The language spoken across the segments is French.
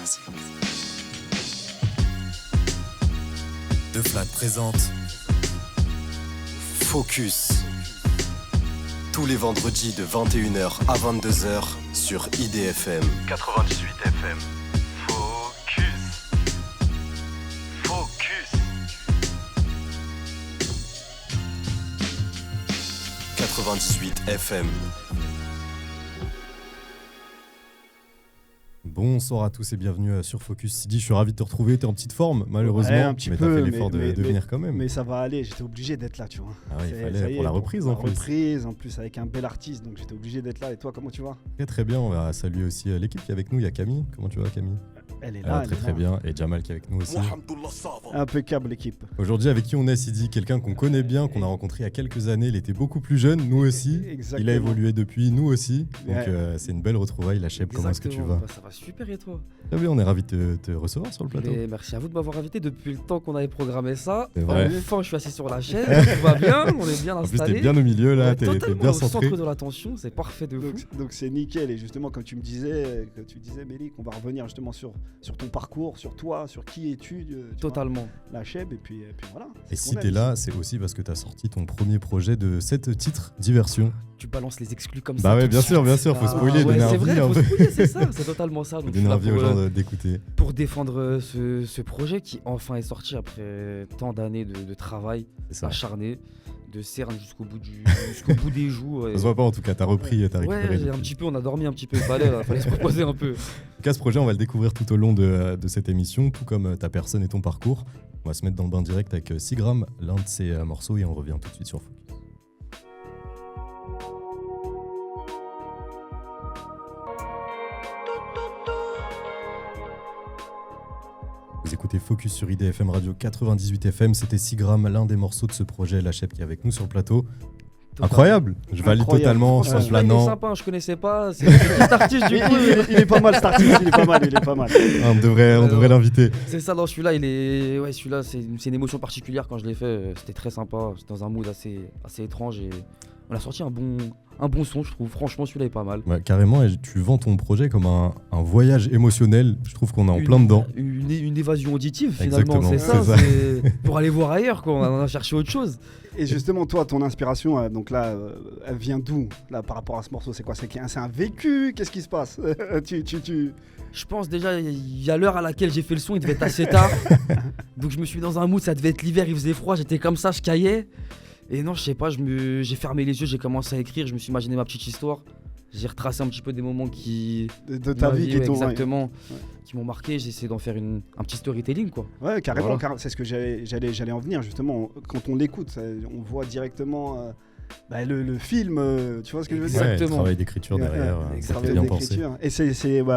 15. De Flat présente Focus. Tous les vendredis de 21h à 22h sur IDFM 98 FM. Focus. Focus. 98 FM. Bonsoir à tous et bienvenue sur Focus. Sidi, je suis ravi de te retrouver. T'es en petite forme, malheureusement, un petit mais peu, t'as fait l'effort de venir quand même. Mais ça va aller, j'étais obligé d'être là, tu vois. Ah oui, il Ça fallait y pour est, la reprise en plus. reprise, en plus avec un bel artiste, donc j'étais obligé d'être là. Et toi, comment tu vas ? Très très bien, on va saluer aussi l'équipe qui est avec nous. Il y a Camille. Comment tu vas, Camille ? Elle est là. Très très bien. Et Jamal qui est avec nous aussi. Impeccable l'équipe. Aujourd'hui, avec qui on est, Sidi, quelqu'un qu'on connaît bien, qu'on a rencontré il y a quelques années. Il était beaucoup plus jeune, nous aussi. Exactement. Il a évolué depuis, nous aussi. Donc Ouais. c'est une belle retrouvaille. La Cheb, comment est-ce que tu vas ? Ça va super et toi ? Très bien, on est ravis de te recevoir sur le plateau. Et merci à vous de m'avoir invité depuis le temps qu'on avait programmé ça. C'est vrai. Enfin, je suis assis sur la chaise, tout va bien, on est bien En plus, installé. t'es bien au milieu là, Ouais, t'es totalement bien au centré. centre de l'attention, c'est parfait de fou. Donc c'est nickel. Et justement, comme tu me disais, Mélik, on va revenir justement sur ton parcours, sur toi, sur qui es-tu, tu vois, Totalement. la Cheb, et puis voilà. Et C'est ce si qu'on t'es aime. là, c'est aussi parce que t'as sorti ton premier projet de 7 titres Diversion. Tu balances les exclus comme ça. Bah ouais, tout de bien sûr, suite. faut spoiler, donner c'est envie, vrai, un faut peu. spoiler, c'est ça, c'est totalement ça. Faut Donc, je suis donner là envie aux pour, gens d'écouter. pour défendre ce projet qui enfin est sorti après tant d'années de travail C'est ça. acharné, de cerne jusqu'au bout des joues. Ça se voit pas en tout cas, t'as repris, t'as récupéré. Ouais, j'ai un petit peu, on a dormi un petit peu, il fallait se reposer un peu. En tout cas, ce projet, on va le découvrir tout au long de cette émission, tout comme ta personne et ton parcours. On va se mettre dans le bain direct avec Sigram, l'un de ses morceaux, et on revient tout de suite sur Focus. Vous écoutez Focus sur IDFM Radio 98 FM, c'était Sigram, l'un des morceaux de ce projet, la Cheb qui est avec nous sur le plateau. Incroyable, je valide Incroyable. totalement, Franchement, sans Celui-là, il est planant. sympa, je connaissais pas. C'est le petit artiste du coup. Il est pas mal, cet artiste, il est pas mal. On devrait l'inviter. C'est ça, non, celui-là, celui-là, c'est une émotion particulière quand je l'ai fait. C'était très sympa. J'étais dans un mood assez étrange et on a sorti un bon son, je trouve. Franchement, celui-là est pas mal. Ouais, carrément, et tu vends ton projet comme un voyage émotionnel. Je trouve qu'on est en plein dedans. Une évasion auditive, finalement. Exactement, C'est ça. c'est ça. C'est pour aller voir ailleurs, quoi. On a cherché autre chose. Et justement, toi, ton inspiration, donc là, elle vient d'où là, par rapport à ce morceau ? C'est quoi ? C'est un vécu ? Qu'est-ce qui se passe ? Je pense déjà, il y a l'heure à laquelle j'ai fait le son, il devait être assez tard. Donc je me suis mis dans un mood, ça devait être l'hiver, il faisait froid, j'étais comme ça, je caillais. Et non, je sais pas, j'ai fermé les yeux, j'ai commencé à écrire, je me suis imaginé ma petite histoire. J'ai retracé un petit peu des moments de ta vie qui ouais, t'ont exactement, ouais. qui m'ont marqué. J'ai essayé d'en faire un petit storytelling, quoi. Ouais, carrément, Voilà. c'est ce que j'allais en venir justement. Quand on l'écoute, on voit directement le film, tu vois ce que je veux dire ? Ouais, le Exactement. travail d'écriture derrière, Ouais, ça travail fait bien penser. d'écriture. Et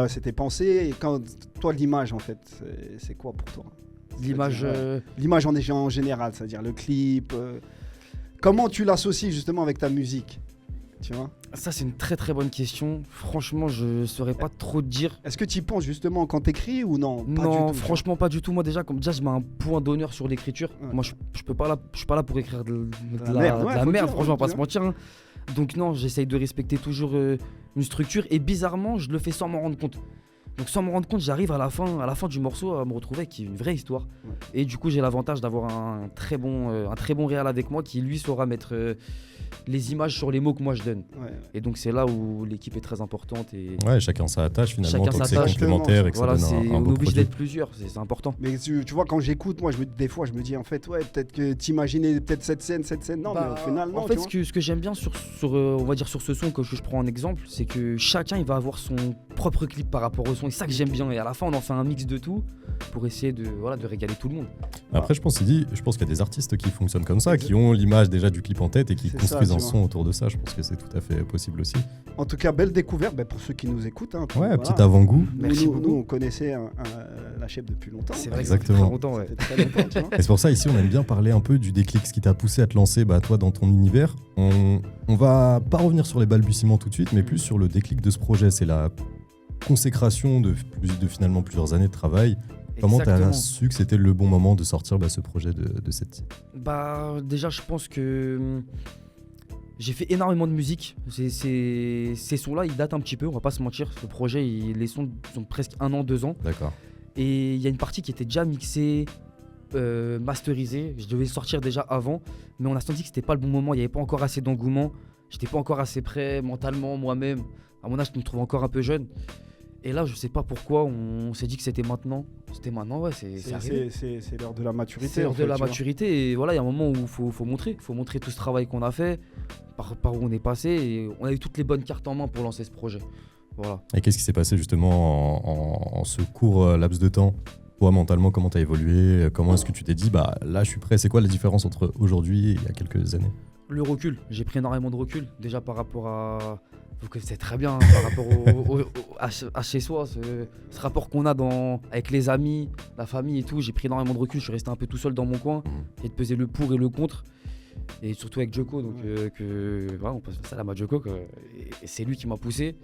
c'était pensé. Et quand toi, l'image en fait, c'est quoi pour toi ? L'image, L'image en général, c'est-à-dire le clip. Comment tu l'associes justement avec ta musique ? Tu vois ? ça c'est une très très bonne question. Franchement, je saurais pas trop te dire. Est-ce que tu y penses justement quand t'écris ou non ? Pas Non, du tout, franchement pas du tout. Moi déjà, je mets un point d'honneur sur l'écriture. Ouais. Moi je suis pas là pour écrire de la la, merde, de ouais, la faut merde, dire, franchement, faut pas se mentir. Hein. Donc non, j'essaye de respecter toujours une structure et bizarrement, je le fais sans m'en rendre compte. Donc sans me rendre compte, j'arrive à la fin du morceau à me retrouver avec une vraie histoire. Ouais. Et du coup, j'ai l'avantage d'avoir un très bon réal avec moi qui lui saura mettre les images sur les mots que moi je donne. Ouais. Et donc c'est là où l'équipe est très importante et Ouais, chacun sa tâche finalement, Chacun tant que sa c'est tâche. complémentaire et que voilà, ça donne un on est beau obligé produit. d'être plusieurs, c'est important. Mais tu vois, quand j'écoute, moi, des fois, je me dis en fait, ouais, peut-être que t'imaginais peut-être cette scène. Non, Bah, mais au final, non. en fait, tu vois. ce que j'aime bien sur on va dire sur ce son que je prends en exemple, c'est que chacun il va avoir son propre clip par rapport au son. Et ça que j'aime bien. Et à la fin, on en fait un mix de tout pour essayer de régaler tout le monde. Après, je pense qu'il y a des artistes qui fonctionnent comme ça, qui ont l'image déjà du clip en tête et qui C'est construisent ça, un tu son autour de ça. Je pense que c'est tout à fait possible aussi. En tout cas, belle découverte pour ceux qui nous écoutent. Hein, Ouais, voilà. petit avant-goût. Merci nous, beaucoup. on connaissait la Cheb depuis longtemps. C'est vrai Exactement. que ça fait très longtemps, ouais. C'était très longtemps, tu vois. Et c'est pour ça, ici, on aime bien parler un peu du déclic, ce qui t'a poussé à te lancer, toi, dans ton univers. On va pas revenir sur les balbutiements tout de suite, mais plus sur le déclic de ce projet. C'est la consécration de finalement plusieurs années de travail. Comment tu as Exactement. su que c'était le bon moment de sortir ce projet de cette titre ? Bah déjà je pense que J'ai fait énormément de musique. Ces sons-là, ils datent un petit peu, on va pas se mentir. Le projet, les sons ont presque 1 an, 2 ans. D'accord. Et il y a une partie qui était déjà mixée, masterisée. Je devais sortir déjà avant, mais on a senti que c'était pas le bon moment. Il n'y avait pas encore assez d'engouement. J'étais pas encore assez prêt mentalement, moi-même. À mon âge, je me trouve encore un peu jeune. Et là, je sais pas pourquoi, on s'est dit que c'était maintenant. C'était maintenant, ouais, c'est arrivé. C'est l'heure de la maturité. C'est l'heure en de fait, la tu vois. maturité. Et voilà, il y a un moment où il faut montrer. Il faut montrer tout ce travail qu'on a fait, par où on est passé. Et on a eu toutes les bonnes cartes en main pour lancer ce projet. Voilà. Et qu'est-ce qui s'est passé justement en ce court laps de temps? Toi, mentalement, comment tu as évolué? Comment est-ce que tu t'es dit, bah là, je suis prêt? C'est quoi la différence entre aujourd'hui et il y a quelques années? Le recul, j'ai pris énormément de recul. Déjà par rapport à. Vous connaissez très bien, hein, par rapport à chez soi, ce rapport qu'on a avec les amis, la famille et tout. J'ai pris énormément de recul. Je suis resté un peu tout seul dans mon coin et de peser le pour et le contre. Et surtout avec Djoko. Donc, voilà, on passe salam à Djoko. Et c'est lui qui m'a poussé.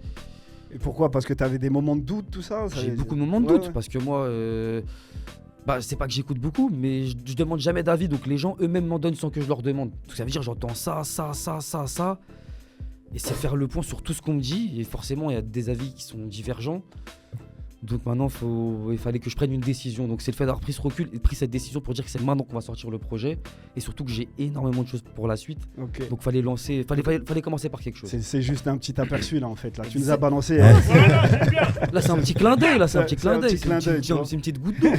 Et pourquoi? Parce que tu avais des moments de doute, tout ça? J'ai beaucoup de moments de doute parce que moi. C'est pas que j'écoute beaucoup, mais je demande jamais d'avis, donc les gens eux-mêmes m'en donnent sans que je leur demande. Donc ça veut dire j'entends ça, et c'est faire le point sur tout ce qu'on me dit, et forcément il y a des avis qui sont divergents. Donc maintenant il fallait que je prenne une décision, donc c'est le fait d'avoir pris ce recul et pris cette décision pour dire que c'est maintenant qu'on va sortir le projet, et surtout que j'ai énormément de choses pour la suite. Ok. Donc fallait commencer par quelque chose. C'est juste un petit aperçu là en fait. Là. Tu nous as balancé. Là c'est un petit clin d'œil, c'est une petite goutte d'eau.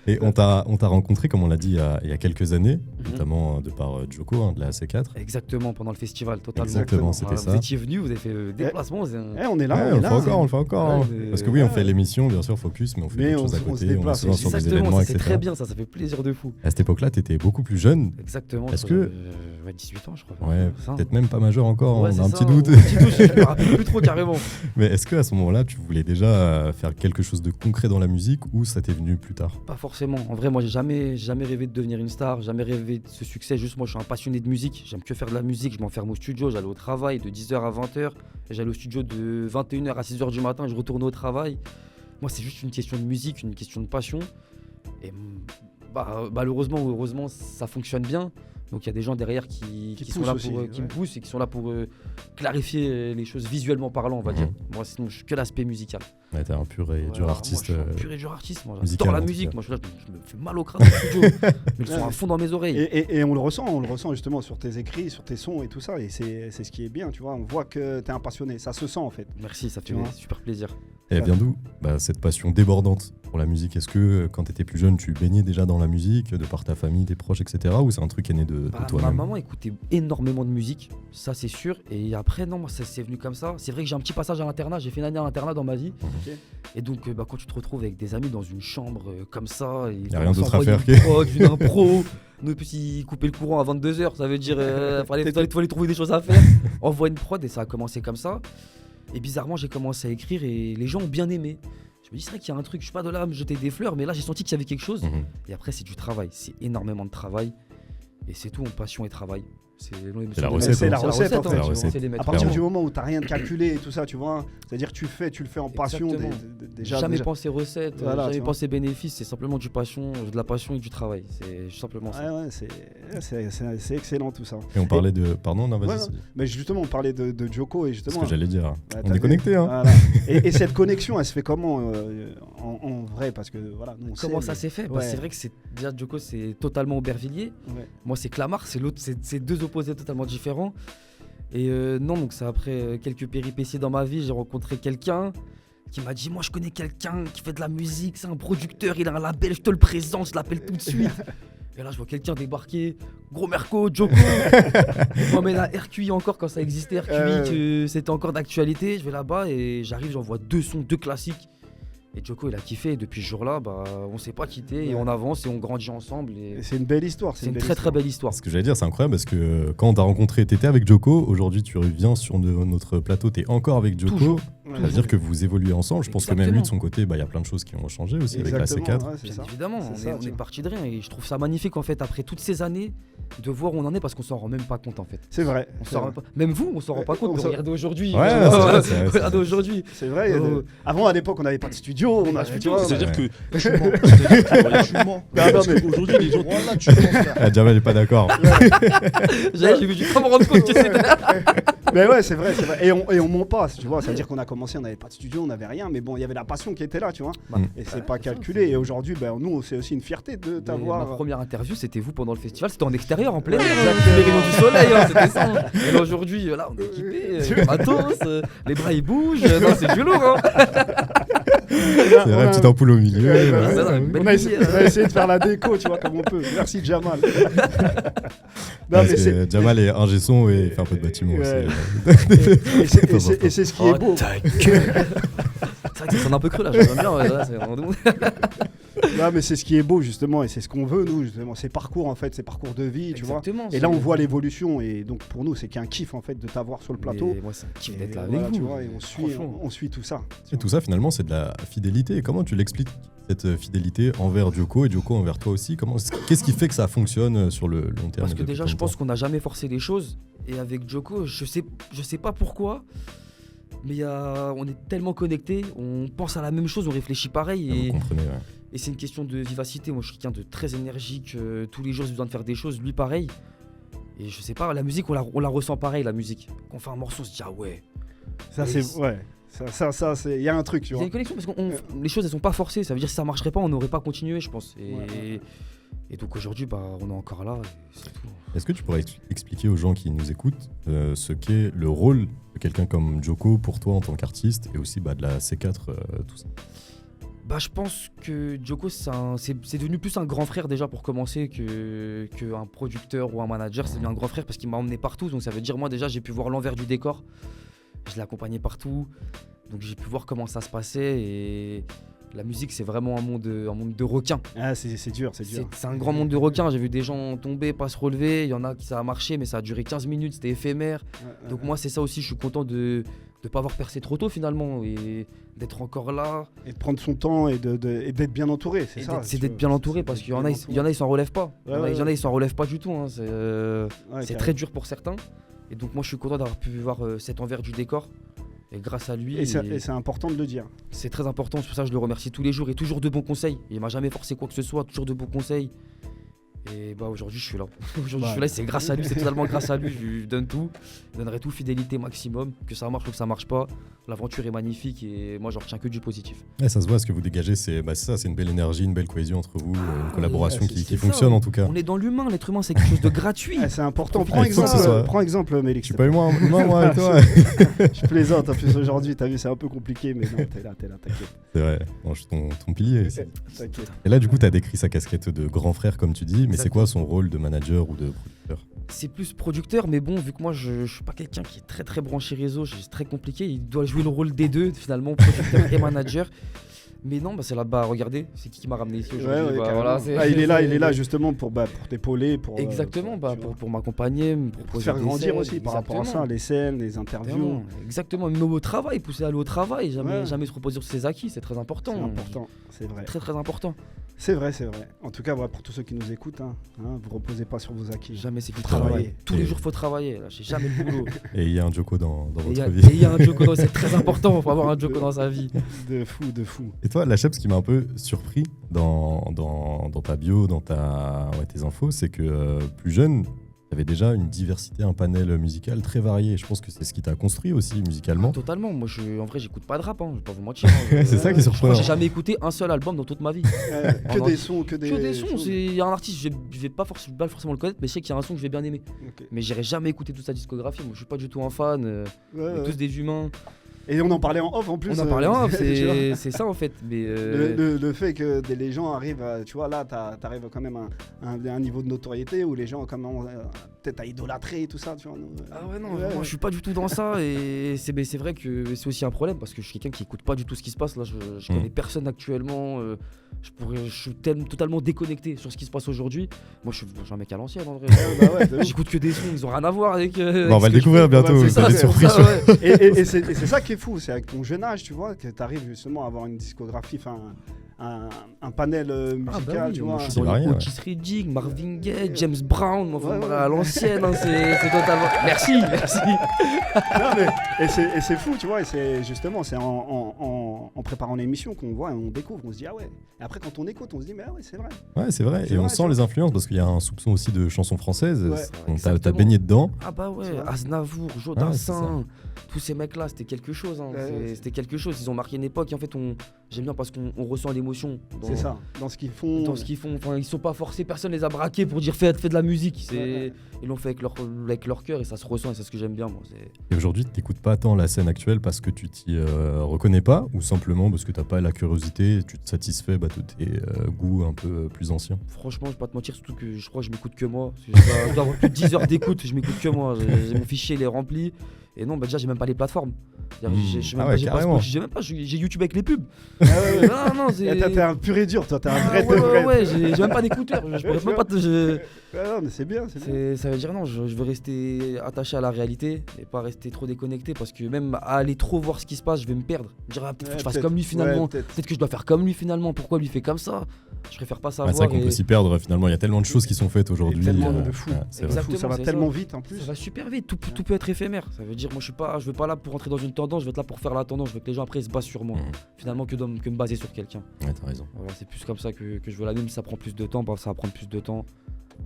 Et on t'a rencontré, comme on l'a dit, il y a quelques années, notamment de par Djoko, hein, de la AC4. Exactement, pendant le festival, totalement. Exactement, c'était ça. Vous étiez venus, vous avez fait déplacement. On est là, Ouais, on le fait encore. Hein. Parce que oui, on fait l'émission, bien sûr, Focus, mais on fait d'autres choses à côté. On se lance sur des événements, etc. C'est très bien, ça fait plaisir de fou. À cette époque-là, tu étais beaucoup plus jeune. Exactement. Est-ce que 18 ans, je crois. Ouais, peut-être même pas majeur encore, Ouais, on a un ça, petit doute. Je me rappelle plus trop carrément. Mais est-ce qu'à ce moment-là, tu voulais déjà faire quelque chose de concret dans la musique ou ça t'est venu plus tard? Pas forcément. En vrai, moi, j'ai jamais rêvé de devenir une star, jamais rêvé de ce succès. Juste, moi, je suis un passionné de musique. J'aime que faire de la musique. Je m'enferme au studio, j'allais au travail de 10h à 20h. J'allais au studio de 21h à 6h du matin, je retournais au travail. Moi, c'est juste une question de musique, une question de passion. Et malheureusement ou heureusement, ça fonctionne bien. Donc il y a des gens derrière qui sont là aussi, qui me poussent et qui sont là pour clarifier les choses visuellement parlant, on va dire. Moi, sinon, je suis que l'aspect musical. Ouais, t'es un pur et dur artiste. Moi, je suis un pur et dur artiste. Moi, musical, j'adore la en tout musique. cas. Moi, je me fais mal au crâne au studio. Mais ils sont à fond dans mes oreilles. Et on le ressent justement sur tes écrits, sur tes sons et tout ça. Et c'est ce qui est bien, tu vois. On voit que t'es un passionné. Ça se sent en fait. Merci, ça fait Tu vois. super plaisir. Et elle vient d'où cette passion débordante pour la musique? Est-ce que quand t'étais plus jeune, tu baignais déjà dans la musique, de par ta famille, tes proches, etc. Ou c'est un truc qui est né de Ma toi-même? maman écoutait énormément de musique, ça c'est sûr. Et après, non, moi, ça c'est venu comme ça. C'est vrai que j'ai un petit passage à l'internat. J'ai fait une année à l'internat dans ma vie. Ok. Et donc, quand tu te retrouves avec des amis dans une chambre comme ça, Y a rien d'autre à faire une prod, une impro. Nous, puis ils coupaient le courant à 22h, ça veut dire fallait trouver des choses à faire. On voit une prod et ça a commencé comme ça. Et bizarrement, j'ai commencé à écrire et les gens ont bien aimé. Je me dis, c'est vrai qu'il y a un truc, je suis pas de là à me jeter des fleurs, mais là j'ai senti qu'il y avait quelque chose. Et après, c'est du travail, c'est énormément de travail. Et c'est tout en passion et travail. C'est la recette, C'est la hein. recette, en hein, fait. tu vois, recette. c'est les À maîtres. partir Clairement. du moment où t'as rien de calculé et tout ça, tu vois, c'est-à-dire que tu le fais en passion. Exactement. Déjà, Jamais pensé recette, Voilà, tu jamais vois. pensé bénéfice, c'est simplement de la passion et du travail. C'est simplement ça. Ouais, c'est excellent tout ça. Et on parlait de. Pardon, non, vas-y. Ouais, c'est- mais justement, on parlait de Djoko et C'est ce justement. que j'allais dire. Bah, On t'as est vu. connectés, hein. Voilà. Et cette connexion, elle se fait comment en vrai? Parce que voilà, nous on Comment sait, ça mais- s'est fait? Ouais. C'est vrai que déjà Djoko c'est totalement Aubervilliers. Ouais. Moi c'est Clamart, c'est deux opposés totalement différents. Et non, donc c'est après quelques péripéties dans ma vie, j'ai rencontré quelqu'un qui m'a dit, moi je connais quelqu'un qui fait de la musique, c'est un producteur, il a un label, je te le présente, je l'appelle tout de suite. Et là je vois quelqu'un débarquer, gros Merco, Djoko. Je m'emmène à RQI encore quand ça existait, RQI, que c'était encore d'actualité. Je vais là-bas et j'arrive, j'envoie 2 sons, 2 classiques. Et Djoko il a kiffé et depuis ce jour-là, on s'est pas quitté et Ouais. on avance et on grandit ensemble. Et Et c'est une belle histoire. c'est une très très belle histoire. Ce que j'allais dire, c'est incroyable parce que quand on t'a rencontré, t'étais avec Djoko. Aujourd'hui, tu reviens sur notre plateau, t'es encore avec Djoko. Toujours. Ouais. Ça veut dire que vous évoluez ensemble. Je pense que même lui, de son Exactement. côté, il y a plein de choses qui ont changé aussi avec la Exactement, C4. ouais, c'est Bien ça. évidemment, C'est on ça, est tu vois. parti de rien et je trouve ça magnifique en fait après toutes ces années de voir où on en est parce qu'on s'en rend même pas compte en fait. C'est vrai. On s'en rend pas- Même vous, on s'en rend pas compte. on Mais s'en- regardez aujourd'hui. Ouais, c'est vrai, Regardez aujourd'hui. C'est vrai. Avant, à l'époque, on n'avait pas de studio. On a tu Studio, vois, c'est-à-dire ouais. que tu mens. C'est-à-dire que tu mens. Non, non, Parce mais- qu'aujourd'hui, les gens, voilà, tu mens, frère. Ah, Jamal est pas d'accord. J'ai vu pas me rendre compte que c'était. Mais ouais, c'est vrai, c'est vrai. Et on ment pas, tu vois. Ça veut dire qu'on a commencé, on n'avait pas de studio, on n'avait rien. Mais bon, il y avait la passion qui était là, tu vois. Et c'est pas calculé. Et aujourd'hui, ben, nous, c'est aussi une fierté de Ma t'avoir. première interview, c'était vous pendant le festival. C'était en extérieur, en plein air. Les rayons du soleil, hein, c'était ça. hein. Et là, aujourd'hui, là, on est équipés. Matos, les bras ils bougent. Non, c'est du lourd. Hein. C'est vrai, petite ampoule au milieu. Ouais, Ouais, ouais. ça, une belle On a essayé de faire la déco, tu vois, comme on peut. Merci Jamal. Non, Parce mais que c'est. Jamal est ingé son et fait un peu de bâtiment Ouais. aussi. Et c'est ce qui est beau. C'est vrai que ça sonne un peu creux là, j'aime bien. Ouais, là, c'est vraiment doux. Non, mais c'est ce qui est beau, justement. Et c'est ce qu'on veut, nous, justement. Ces parcours, en fait, ces parcours de vie, tu vois. Exactement, Et là, on voit l'évolution. Et donc, pour nous, c'est qu'un kiff, en fait, de t'avoir sur le plateau. Mais moi, c'est un kiff Et d'être là voilà, avec tu vous. vois, et Franchement. on suit tout ça. Et tout ça, finalement, c'est de la fidélité. Comment tu l'expliques, cette fidélité envers Djoko et Djoko envers toi aussi? Qu'est-ce qui fait que ça fonctionne sur le long terme? Parce que depuis déjà, tant je de pense temps qu'on n'a jamais forcé les choses. Et avec Djoko, je sais pas pourquoi, mais on est tellement connectés, on pense à la même chose, on réfléchit pareil. Vous Et comprenez, ouais. Et c'est une question de vivacité. Moi, je suis quelqu'un de très énergique. Tous les jours, j'ai besoin de faire des choses. Lui, pareil. Et je sais pas, la musique, on la ressent pareil, la musique. Quand on fait un morceau, on se dit, ah ouais. Ça, Oui. c'est. Ouais. Ça, c'est. Il y a un truc, tu Il y a vois. une connexion parce que les choses, elles sont pas forcées. Ça veut dire que si ça marcherait pas, on n'aurait pas continué, je pense. Ouais. Et donc aujourd'hui, bah, on est encore là. Et c'est tout. Est-ce que tu pourrais expliquer aux gens qui nous écoutent ce qu'est le rôle de quelqu'un comme Djoko pour toi en tant qu'artiste et aussi de la C4, tout ça? Bah, je pense que Djoko, c'est devenu plus un grand frère déjà pour commencer qu'un producteur ou un manager. C'est devenu un grand frère parce qu'il m'a emmené partout. Donc ça veut dire, moi déjà, j'ai pu voir l'envers du décor. Je l'ai accompagné partout. Donc j'ai pu voir comment ça se passait. Et la musique, c'est vraiment un monde de requins. Ah, c'est dur, c'est dur. C'est un grand monde de requins. J'ai vu des gens tomber, pas se relever. Il y en a qui ça a marché, mais ça a duré 15 minutes. C'était éphémère. Donc moi, c'est ça aussi. Je suis content de ne pas avoir percé trop tôt finalement et d'être encore là. Et de prendre son temps et d'être bien entouré, c'est ça. C'est d'être bien entouré parce qu'il y en a, ils s'en relèvent pas. Il y en a, ils s'en relèvent pas du tout. Hein. C'est très dur pour certains. Et donc moi, je suis content d'avoir pu voir cet envers du décor. Et grâce à lui, Et c'est important de le dire. c'est très important. C'est pour ça que je le remercie tous les jours et toujours de bons conseils. Il m'a jamais forcé quoi que ce soit, toujours de bons conseils. Et bah aujourd'hui, je suis là. Aujourd'hui, je suis là. C'est grâce à lui. C'est totalement grâce à lui. Je lui donne tout. Je donnerai tout, fidélité maximum. Que ça marche ou que ça marche pas. L'aventure est magnifique et moi, j'en retiens que du positif. Ouais, ça se voit, ce que vous dégagez, c'est ça, c'est une belle énergie, une belle cohésion entre vous, une collaboration ouais, qui c'est fonctionne ça. en tout cas. On est dans l'humain. L'être humain, c'est quelque chose de gratuit. Ah, c'est important. Il faut que ce soit- Prends exemple, Mélix. Je suis pas humain, moi et toi. Je plaisante. En plus, aujourd'hui, t'as vu, c'est un peu compliqué, mais non, t'es là, t'inquiète. C'est vrai, non, je suis ton pilier. T'inquiète. Et là, du coup, tu as décrit sa casquette de grand frère, comme tu dis, mais c'est Exactement. quoi son rôle de manager ou de producteur? C'est plus producteur, mais bon, vu que moi je suis pas quelqu'un qui est très très branché réseau, c'est très compliqué. Il doit jouer le rôle des deux, finalement, producteur et manager. Mais non, bah c'est là-bas, regardez, c'est qui m'a ramené ici Ouais, aujourd'hui. ouais, Bah, carrément. voilà, Il est là justement pour t'épauler, pour Exactement, tu vois, pour m'accompagner, me pour te proposer faire des grandir scènes, aussi par rapport à ça, exactement. les scènes, les interviews. Exactement, même au travail, pousser à aller au travail, Ouais. jamais se reposer sur ses acquis, c'est très important. C'est important, c'est vrai. Très très important. C'est vrai. En tout cas, voilà, pour tous ceux qui nous écoutent, vous reposez pas sur vos acquis. Jamais c'est du Travailler. travail. Tous Et- les jours faut travailler, là, j'ai jamais le boulot. Et il y a un Djoko dans Et il y votre a- vie. et il y a un Djoko, c'est très important, faut avoir un Djoko dans sa vie. De fou. Et toi, Lacheb, ce qui m'a un peu surpris dans ta bio, dans tes infos, c'est que plus jeune, tu avais déjà une diversité, un panel musical très varié. Je pense que c'est ce qui t'a construit aussi musicalement. Totalement, moi en vrai j'écoute pas de rap, hein, je vais pas vous mentir. hein. C'est ça qui est Je crois surprenant. que j'ai jamais écouté un seul album dans toute ma vie. Que non, des sons, que des. Que des sons, il y a un artiste, je vais pas forcément le connaître, mais je sais qu'il y a un son que je vais bien aimer. Ok. Mais j'irai jamais écouter toute sa discographie, moi je suis pas du tout un fan, on Ouais, est ouais. tous des humains. Et on en parlait en off en plus. On en parlait en off, tu vois. c'est ça en fait. Mais Le fait que les gens arrivent à, tu vois, là, t'arrives quand même à un niveau de notoriété où les gens commencent peut-être à idolâtrer et tout ça, tu vois. Ah ouais, non, moi je suis pas du tout dans ça et c'est vrai que c'est aussi un problème parce que je suis quelqu'un qui écoute pas du tout ce qui se passe là. Je connais personne actuellement. Je suis totalement déconnecté sur ce qui se passe aujourd'hui. Moi je suis un mec à l'ancienne en vrai. Bah ouais, de ouf. J'écoute que des sons, ils ont rien à voir avec. Bon, on va avec le ce que je découvrir fais. bientôt, c'est t'as ça, des c'est pour surprises. Ça, ouais. Et c'est ça qui est fou, c'est avec ton jeune âge, tu vois, que tu arrives justement à avoir une discographie un panel musical, tu vois. moi, je suis C'est dans varié, les ouais. Otis Redding, Marvin Gaye, James Brown, moi, Ouais, ouais. à l'ancienne, hein, c'est totalement. Merci. Non, mais, et c'est fou, tu vois, et c'est justement, c'est en préparant l'émission qu'on voit et on découvre, on se dit, ah ouais. Et après, quand on écoute, on se dit, mais ah ouais, c'est vrai. Ouais, c'est vrai. C'est Et on vrai, sent ça. les influences parce qu'il y a un soupçon aussi de chansons françaises. Ouais, Donc, t'as exactement. baigné dedans. Ah bah ouais, Tu vois. Aznavour, c'est Jodassin, tous ces mecs-là, c'était quelque chose. Hein. Ouais, C'était quelque chose. Ils ont marqué une époque. Et en fait, j'aime bien parce qu'on ressent l'émotion. C'est ça, dans ce qu'ils font. Dans ce qu'ils font. Enfin, ils sont pas forcés, personne les a braqués pour dire fais de la musique. Ouais. Ils l'ont fait avec leur cœur et ça se ressent et c'est ce que j'aime bien. Moi. Et aujourd'hui, tu n'écoutes pas tant la scène actuelle parce que tu t'y reconnais pas ou simplement parce que tu n'as pas la curiosité et tu te satisfais de tes goûts un peu plus anciens. Franchement, je vais pas te mentir, surtout que je crois que je m'écoute que moi. Parce que je dois avoir plus de 10 heures d'écoute, je m'écoute que moi. Mon fichier, il est rempli. Et non, bah déjà, j'ai même pas les plateformes. C'est-à-dire, j'ai même Ah ouais, pas, j'ai pas carrément. Spotify, j'ai même pas, j'ai YouTube avec les pubs. Ah ouais, ouais. Non, c'est. Et t'es un pur et dur, toi, t'es un Ah vrai de ouais, vrai. ouais, j'ai même pas d'écouteurs. Je pourrais même pas te. Ouais, non, mais c'est bien, c'est bien. Ça veut dire non, je veux rester attaché à la réalité et pas rester trop déconnecté parce que même à aller trop voir ce qui se passe, je vais me perdre. Me dire, ah, faut que je fasse peut-être. comme lui finalement. Ouais, peut-être. Peut-être que je dois faire comme lui finalement. Pourquoi lui fait comme ça? Je préfère pas Ouais, savoir. c'est vrai qu'on et- peut s'y perdre finalement. Il y a tellement de choses qui sont faites aujourd'hui. Tellement de fou. ouais, c'est vrai. Exactement, Ça va c'est tellement ça. vite en plus. Ça va super vite, tout peut être éphémère. Ça veut dire, moi je veux pas là pour rentrer dans une tendance, je veux être là pour faire la tendance. Je veux que les gens après se basent sur moi. Finalement, que me baser sur quelqu'un. Ouais, t'as raison. Voilà, c'est plus comme ça que je veux la même. Si ça prend plus de temps, bah, ça va prendre plus de temps.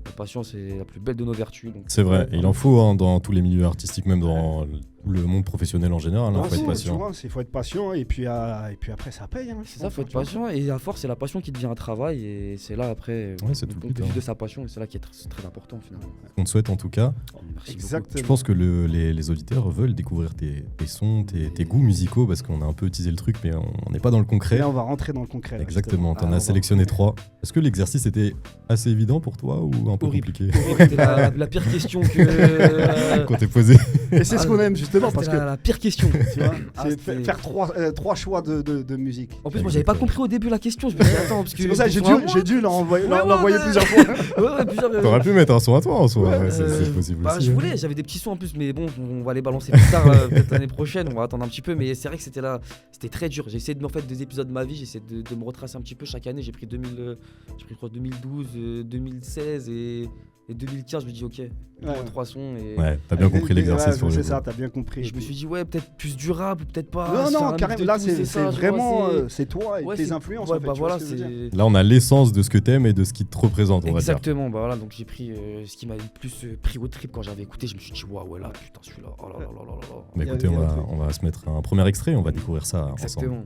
La patience est la plus belle de nos vertus. Donc. C'est vrai. Et il en faut hein, dans tous les milieux artistiques, même dans le monde professionnel en général. Il Ouais, faut être si, patient. tu vois, il faut être patient et puis après ça paye. Hein, C'est ça, faut être tu vois. patient. Et à force, c'est la passion qui devient un travail. Et c'est là après, Ouais, c'est tout on le peut temps. vivre de sa passion. Et c'est là qui est très important finalement. On te souhaite en tout cas. Merci Exactement. Je pense que les auditeurs veulent découvrir tes sons, tes goûts musicaux parce qu'on a un peu teasé le truc, mais on n'est pas dans le concret. Et on va rentrer dans le concret. là, Exactement, t'en Ah, on as va- sélectionné 3. Est-ce que l'exercice était assez évident pour toi ou un peu Horrible. compliqué C'était la pire question que. quand t'es posé? justement. Et c'est ce qu'on aime justement parce C'était que la pire question. tu vois, Ah, c'est c'était- faire trois choix de musique. En plus, moi, j'avais pas compris au début la question. Je me suis dit, attends, parce que. C'est pour ça que j'ai pour un dû, j'ai dû l'envoyer Ouais, ouais, l'envoyer ouais. plusieurs fois. mois- Ouais, plusieurs. T'aurais pu mettre un son à toi en soi, ouais, c'est Euh, possible Bah, aussi. je hein. voulais, j'avais des petits sons en plus, mais bon, on va les balancer plus tard, peut-être l'année prochaine, on va attendre un petit peu. Mais c'est vrai que c'était très dur. J'ai essayé de me refaire des épisodes de ma vie, j'ai essayé de me retracer un petit peu chaque année. J'ai pris je crois 2012, 2016 et 2015. Je me dis, ok, Ouais. 3 sons. Et, Ouais, t'as bien compris l'exercice Ouais, pour le c'est coup. ça, t'as bien compris. et je me suis dit, ouais, peut-être plus durable, peut-être pas. Non, se faire un non, mix carrément. de Là, tout, c'est ça, tu vois, vraiment c'est- c'est toi et Ouais, tes c'est- influences. ouais, en fait, bah tu vois voilà, ce que je veux dire. c'est. Là, on a l'essence de ce que t'aimes et de ce qui te représente, on va dire. Exactement, bah voilà, donc j'ai pris ce qui m'avait le plus pris au trip quand j'avais écouté. Je me suis dit, waouh, ouais, là, putain, celui-là, oh là là là là là là. Bah, Il y a- écoutez, il y a on un va, truc. on va se mettre un premier extrait, on va découvrir ça ensemble. Exactement.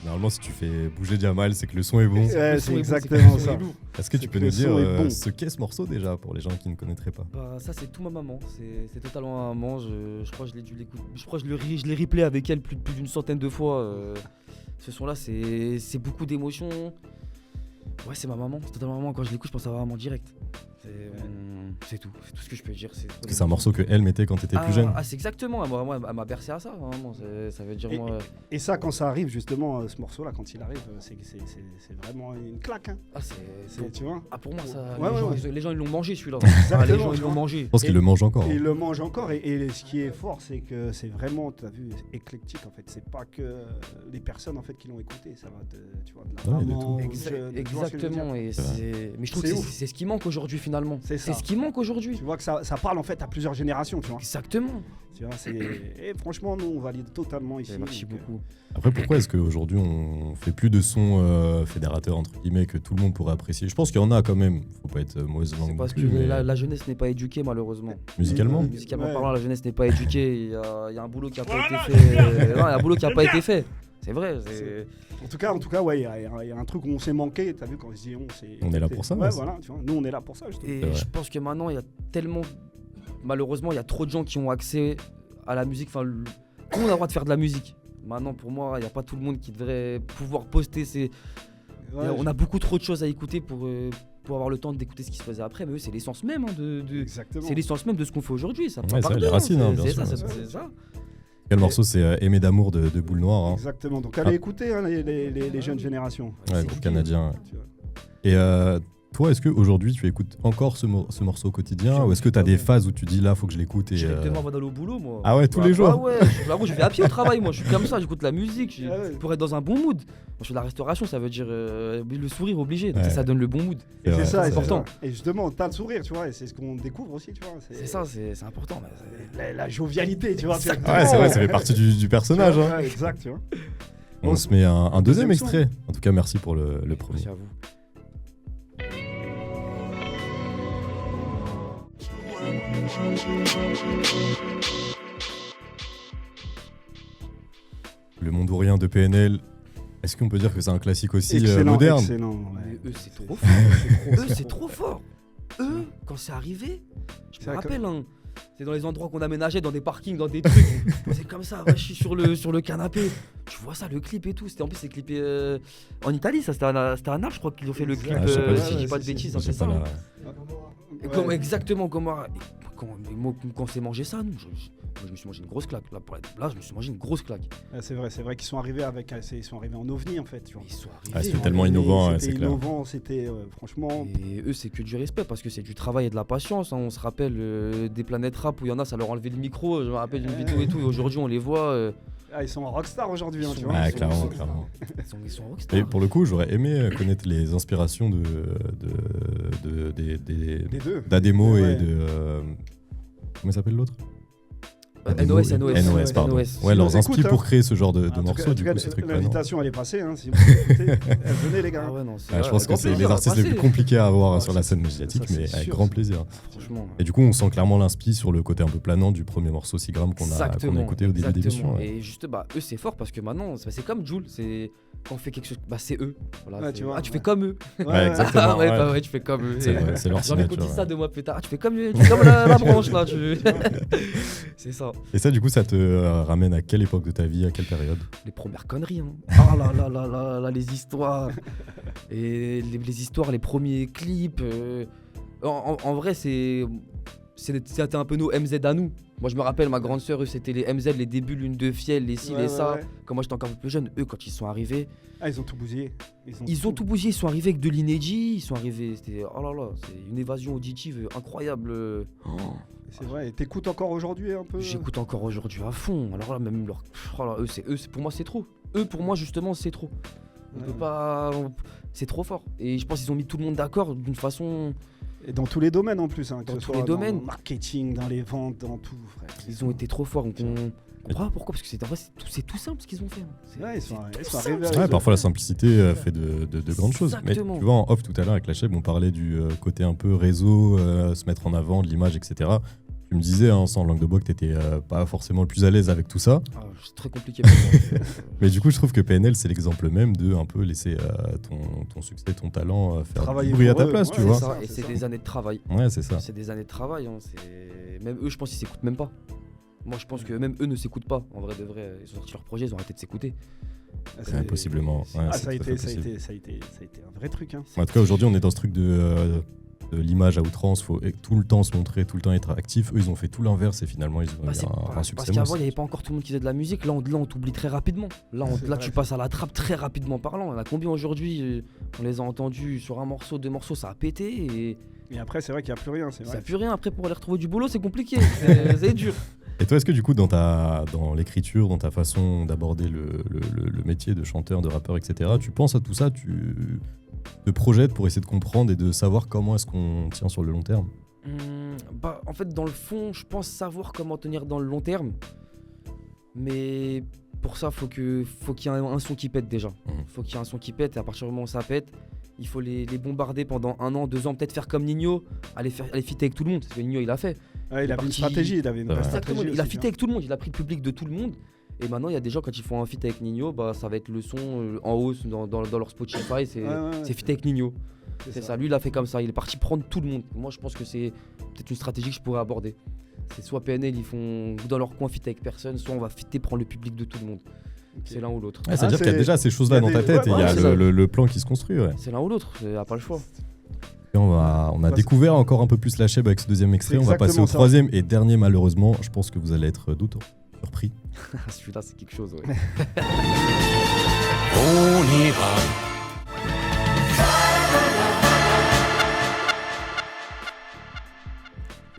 Normalement, si tu fais bouger Jamal, c'est que le son est bon. Ouais, Le c'est son est bon, exactement que le son ça. est lourd. Est-ce que c'est tu que peux le nous son dire est bon. ce qu'est ce morceau déjà pour les gens qui ne connaîtraient pas? Bah, ça, c'est tout ma maman. C'est totalement ma maman. Je crois que je l'ai dû l'écouter. Je crois que je l'ai replay avec elle plus d'une centaine de fois. Ce son-là, c'est beaucoup d'émotions. Ouais, c'est ma maman. C'est totalement ma maman. Quand je l'écoute, je pense à ma maman direct. C'est tout. C'est tout ce que je peux dire. C'est trop Parce que c'est un morceau que elle mettait quand t'étais plus jeune. Ah, c'est exactement. Moi, elle m'a bercé à ça. Vraiment. Ça veut dire Et- moi. Et ça, quand ça arrive, justement, ce morceau-là, quand il arrive, c'est vraiment une claque. Hein. Ah, Tu vois. Ah, pour moi, ça. Ouais, les gens, ils l'ont mangé celui-là. Exactement, Les gens, tu ils l'ont vois. mangé. Je pense qu'il le mange encore. Et hein. il le mange encore. Et ce qui est fort, c'est que c'est vraiment, tu as vu, éclectique en fait. C'est pas que les personnes en fait qui l'ont écouté. Ça va tu vois, de la Ouais, de maman tout. aux jeunes, tu vois ce que je veux dire. Exactement. Et mais je trouve C'est que ouf. c'est ce qui manque aujourd'hui finalement. C'est ça. C'est ce qui manque aujourd'hui. Tu vois que ça parle en fait à plusieurs générations, tu vois. Exactement. Tu vois, et franchement, nous, on valide totalement ici. Merci donc, beaucoup. Après, pourquoi est-ce qu'aujourd'hui on fait plus de sons fédérateurs entre guillemets que tout le monde pourrait apprécier? Je pense qu'il y en a quand même. Faut pas être mauvaise langue C'est non parce que plus, mais la jeunesse n'est pas éduquée malheureusement. musicalement. Musicalement Ouais. parlant, la jeunesse n'est pas éduquée. Il y a un boulot qui n'a pas été fait. Non, il y a un boulot qui n'a pas été fait. C'est vrai. En tout cas, ouais, il y a un truc où on s'est manqué. T'as vu quand je dis On est là pour ça, Ouais, ouais. voilà. Tu vois, nous, on est là pour ça. Justement. Et C'est vrai. je pense que maintenant, il y a tellement. Malheureusement, il y a trop de gens qui ont accès à la musique. Enfin, tout le monde a le droit de faire de la musique. Maintenant, pour moi, il n'y a pas tout le monde qui devrait pouvoir poster ses. Ouais, On a beaucoup trop de choses à écouter pour avoir le temps d'écouter ce qui se faisait après. Mais eux, c'est l'essence même. Hein, Exactement. c'est l'essence même de ce qu'on fait aujourd'hui. Ça Ouais, prend c'est par vrai, deux, les racines, hein, c'est bien ça, sûr, c'est ça. Quel morceau? C'est Aimé d'amour de Boule Noire. Hein. Exactement. Donc, allez écouter hein, les jeunes générations. Ouais, C'est groupe du canadien. Tu vois. Et Toi, est-ce qu'aujourd'hui, tu écoutes encore ce morceau au quotidien ou est-ce que tu as des phases où tu dis là, faut que je l'écoute et Directement avant d'aller au boulot, moi. Ah ouais, tous les jours. Ah ouais, je vais à pied au travail, moi. Je suis comme ça, j'écoute la musique pour être dans un bon mood. Moi, je fais de la restauration, ça veut dire le sourire obligé. Donc ça donne le bon mood. Et c'est ça, c'est important. Et justement, t'as le sourire, tu vois, et c'est ce qu'on découvre aussi, tu vois. C'est ça, c'est important. La jovialité, tu vois. Ouais, c'est vrai, ça fait partie du personnage. Hein. Ouais, exact, tu vois. On se met un deuxième deuxième extrait. En tout cas, merci pour le premier. Merci à vous. Le monde ou rien de PNL. Est-ce qu'on peut dire que c'est un classique aussi Excellent, moderne? excellent, ouais. Mais eux, c'est trop fort. Eux, c'est trop fort. Eux, quand c'est arrivé, je me rappelle, hein, c'est dans les endroits qu'on aménageait, dans des parkings, dans des trucs. C'est comme ça, ouais, je suis sur le canapé. Tu vois ça, le clip et tout. En plus, c'est clippé en Italie, ça. C'était un Naples, je crois qu'ils ont fait le clip. Ah, je sais pas, si je dis pas de bêtises, c'est ça. Ouais. Exactement, Gomorrah. Quand on s'est mangé ça, nous, je me suis mangé une grosse claque. Là, je me suis mangé une grosse claque. C'est vrai qu'ils sont arrivés ils sont arrivés en ovni en fait. Tu vois. Ils sont Ah, arrivés. c'était tellement innovant, C'était c'est clair. innovant, c'était franchement. Et eux, c'est que du respect parce que c'est du travail et de la patience. Hein. On se rappelle des planètes rap où il y en a, ça leur a enlevé le micro. Je me rappelle d'une vidéo et tout. Et aujourd'hui, on les voit. Ils sont rockstar aujourd'hui, hein, tu vois. Ouais, Ils clairement, sont- clairement. Ils sont rockstars. Et pour le coup, j'aurais aimé connaître les inspirations Les deux. d'Ademo Ouais. et de. Comment s'appelle l'autre? NOS. NOS, pardon. NOS. Ouais, leurs nous écoutent, inspi hein. pour créer ce genre de En tout morceaux, cas, du coup, ces trucs-là. non. l'invitation elle est passée, hein, si vous écoutez. Venez les gars. Ah ouais, non, c'est Ouais, je vrai, pense que avec c'est grand les plaisir, artistes les plus passez. compliqués à avoir Ah, sur la ça, scène c'est- médiatique, ça, mais c'est avec sûr, grand c'est- plaisir. Franchement. Et du coup, on sent clairement l'inspi sur le côté un peu planant du premier morceau 6 grammes qu'on a écouté au début de l'émission. Ouais. Et juste, eux, c'est fort parce que maintenant, c'est comme Jul. Quand on fait quelque chose, c'est eux. Voilà, Ouais, tu vois, tu ouais. fais comme eux. Ouais, exactement. Ah ouais, ouais. bah ouais, tu fais comme eux. C'est vrai, c'est leur J'en ai signature. dit Ouais. ça 2 mois plus tard. Ah, tu fais comme la branche là. C'est ça. Et ça, du coup, ça te ramène à quelle époque de ta vie, à quelle période? Les premières conneries. Hein. Ah là, les histoires. Et les histoires, les premiers clips. En vrai, c'était un peu nos MZ à nous. Moi, je me rappelle, ma grande sœur, eux, c'était les MZ, les débuts, lune de fiel, les ci, Ouais, les ça. ouais. Quand moi, j'étais encore un peu plus jeune, eux, quand ils sont arrivés, Ah, ils ont tout bousillé. ils ont tout bougé. Ils sont arrivés avec de l'inédit. Ils sont arrivés. C'était. Oh là là, c'est une évasion auditive incroyable. C'est vrai. Et t'écoutes encore aujourd'hui un peu. J'écoute encore aujourd'hui à fond. Alors là, même leur. Oh là, pour moi, c'est trop. Eux, pour moi, justement, c'est trop. On Ouais. peut pas. C'est trop fort. Et je pense qu'ils ont mis tout le monde d'accord d'une façon. Et dans tous les domaines en plus. Hein, que Dans ce tous soit les domaines. Dans le marketing, dans les ventes, dans tout, frère. Ils ont été trop forts. On comprend pas pourquoi. Parce que en vrai, c'est tout simple ce qu'ils ont fait. Hein. Ouais, ils sont tout arrivés simple. avec Ouais, eux. parfois la simplicité fait de grandes choses. Mais Exactement. tu vois, en off tout à l'heure avec la chef, on parlait du côté un peu réseau, se mettre en avant, de l'image, etc. Tu me disais, hein, sans langue de bois, que t'étais pas forcément le plus à l'aise avec tout ça. Ah, c'est très compliqué pour moi. Mais du coup, je trouve que PNL, c'est l'exemple même de un peu laisser ton succès, ton talent faire Travailler du bruit à pour ta eux, place, ouais, tu c'est vois. ça. Et c'est des années de travail. Ouais, c'est ça. C'est des années de travail. Hein. Même eux, je pense qu'ils s'écoutent même pas. Moi, je pense que même eux ne s'écoutent pas. En vrai de vrai, ils ont sorti leur projet, ils ont arrêté de s'écouter. Ah, Ouais, possiblement. Ouais, Ah, c'est ça a tout à fait été possible. un vrai truc. Hein. En tout cas, aujourd'hui, on est dans ce truc de l'image à outrance. Faut tout le temps se montrer, tout le temps être actif. Eux, ils ont fait tout l'inverse et finalement, ils ont eu un succès. Parce qu'avant, il monstre. n'y avait pas encore tout le monde qui faisait de la musique. Là, on t'oublie très rapidement. Là, C'est là vrai, tu passes à la trappe très rapidement parlant. On a combien aujourd'hui On les a entendus sur un morceau, 2 morceaux, ça a pété. Et Et après, c'est vrai qu'il n'y a plus rien. C'est ça vrai. n'a plus rien. Après, pour aller retrouver du boulot, c'est compliqué. C'est dur. Et toi, est-ce que du coup, dans l'écriture, dans ta façon d'aborder le métier de chanteur, de rappeur, etc., tu penses à tout ça, tu te projettes pour essayer de comprendre et de savoir comment est-ce qu'on tient sur le long terme? En fait, dans le fond, je pense savoir comment tenir dans le long terme. Mais pour ça, faut qu'il y ait un son qui pète déjà. Faut qu'il y ait un son qui pète et à partir du moment où ça pète, il faut les bombarder pendant 1 an, 2 ans, peut-être faire comme Nino, aller fitter avec tout le monde. C'est ce que Nino il a fait. Ouais, il avait une parti- stratégie. Il avait une Ouais. vraie Exactement, stratégie. il a aussi, fité avec tout le monde, il a pris le public de tout le monde. Et maintenant, il y a des gens, quand ils font un feat avec Nino, ça va être le son en hausse dans leur Spotify, c'est Ouais, c'est feat avec Nino. hein. C'est ça, lui il a fait comme ça, il est parti prendre tout le monde. Moi je pense que c'est peut-être une stratégie que je pourrais aborder. C'est soit PNL, ils font dans leur coin fit avec personne, soit on va fitter, prendre le public de tout le monde. Ok. C'est l'un ou l'autre. Ouais, c'est-à-dire c'est- qu'il y a déjà ces choses-là il y a dans ta des- tête et il y a ouais, c'est ça. le plan qui se construit. Ouais. C'est l'un ou l'autre, il n'y a pas le choix. Et on a découvert encore un peu plus la chèvre avec ce deuxième extrait. C'est On va passer au exactement ça. troisième et dernier, malheureusement. Je pense que vous allez être d'autant surpris. Celui-là c'est quelque chose. Ouais. On ira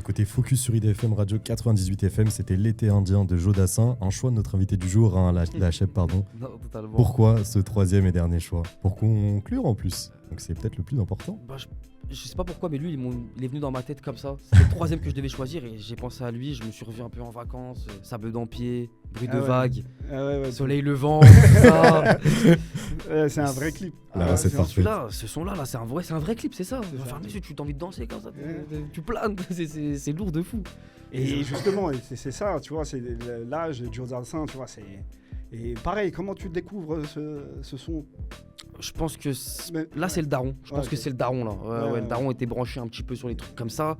Côté Focus sur IDFM Radio 98 FM, c'était L'été indien de Joe Dassin, un choix de notre invité du jour, hein, la chef, pardon. Non, totalement. Pourquoi ce troisième et dernier choix? Pour conclure en plus. Donc c'est peut-être le plus important. Bah, je sais pas pourquoi, mais lui, il est venu dans ma tête comme ça. C'était le troisième que je devais choisir et j'ai pensé à lui. Je me suis revu un peu en vacances, sable dans pied, bruit de vagues, soleil levant, tout ça. C'est un vrai clip. C'est parfait. Celui-là, ce son-là, c'est un vrai clip, c'est ça. Ferme les yeux, tu as envie de danser comme ça, tu planes, c'est lourd de fou. Et justement, c'est ça, tu vois, c'est l'âge de Joe Dassin, tu vois, c'est... Et pareil, comment tu découvres ce son? Je pense que là, c'est le daron. Je pense que c'est le daron, là. Le daron était branché un petit peu sur les trucs comme ça.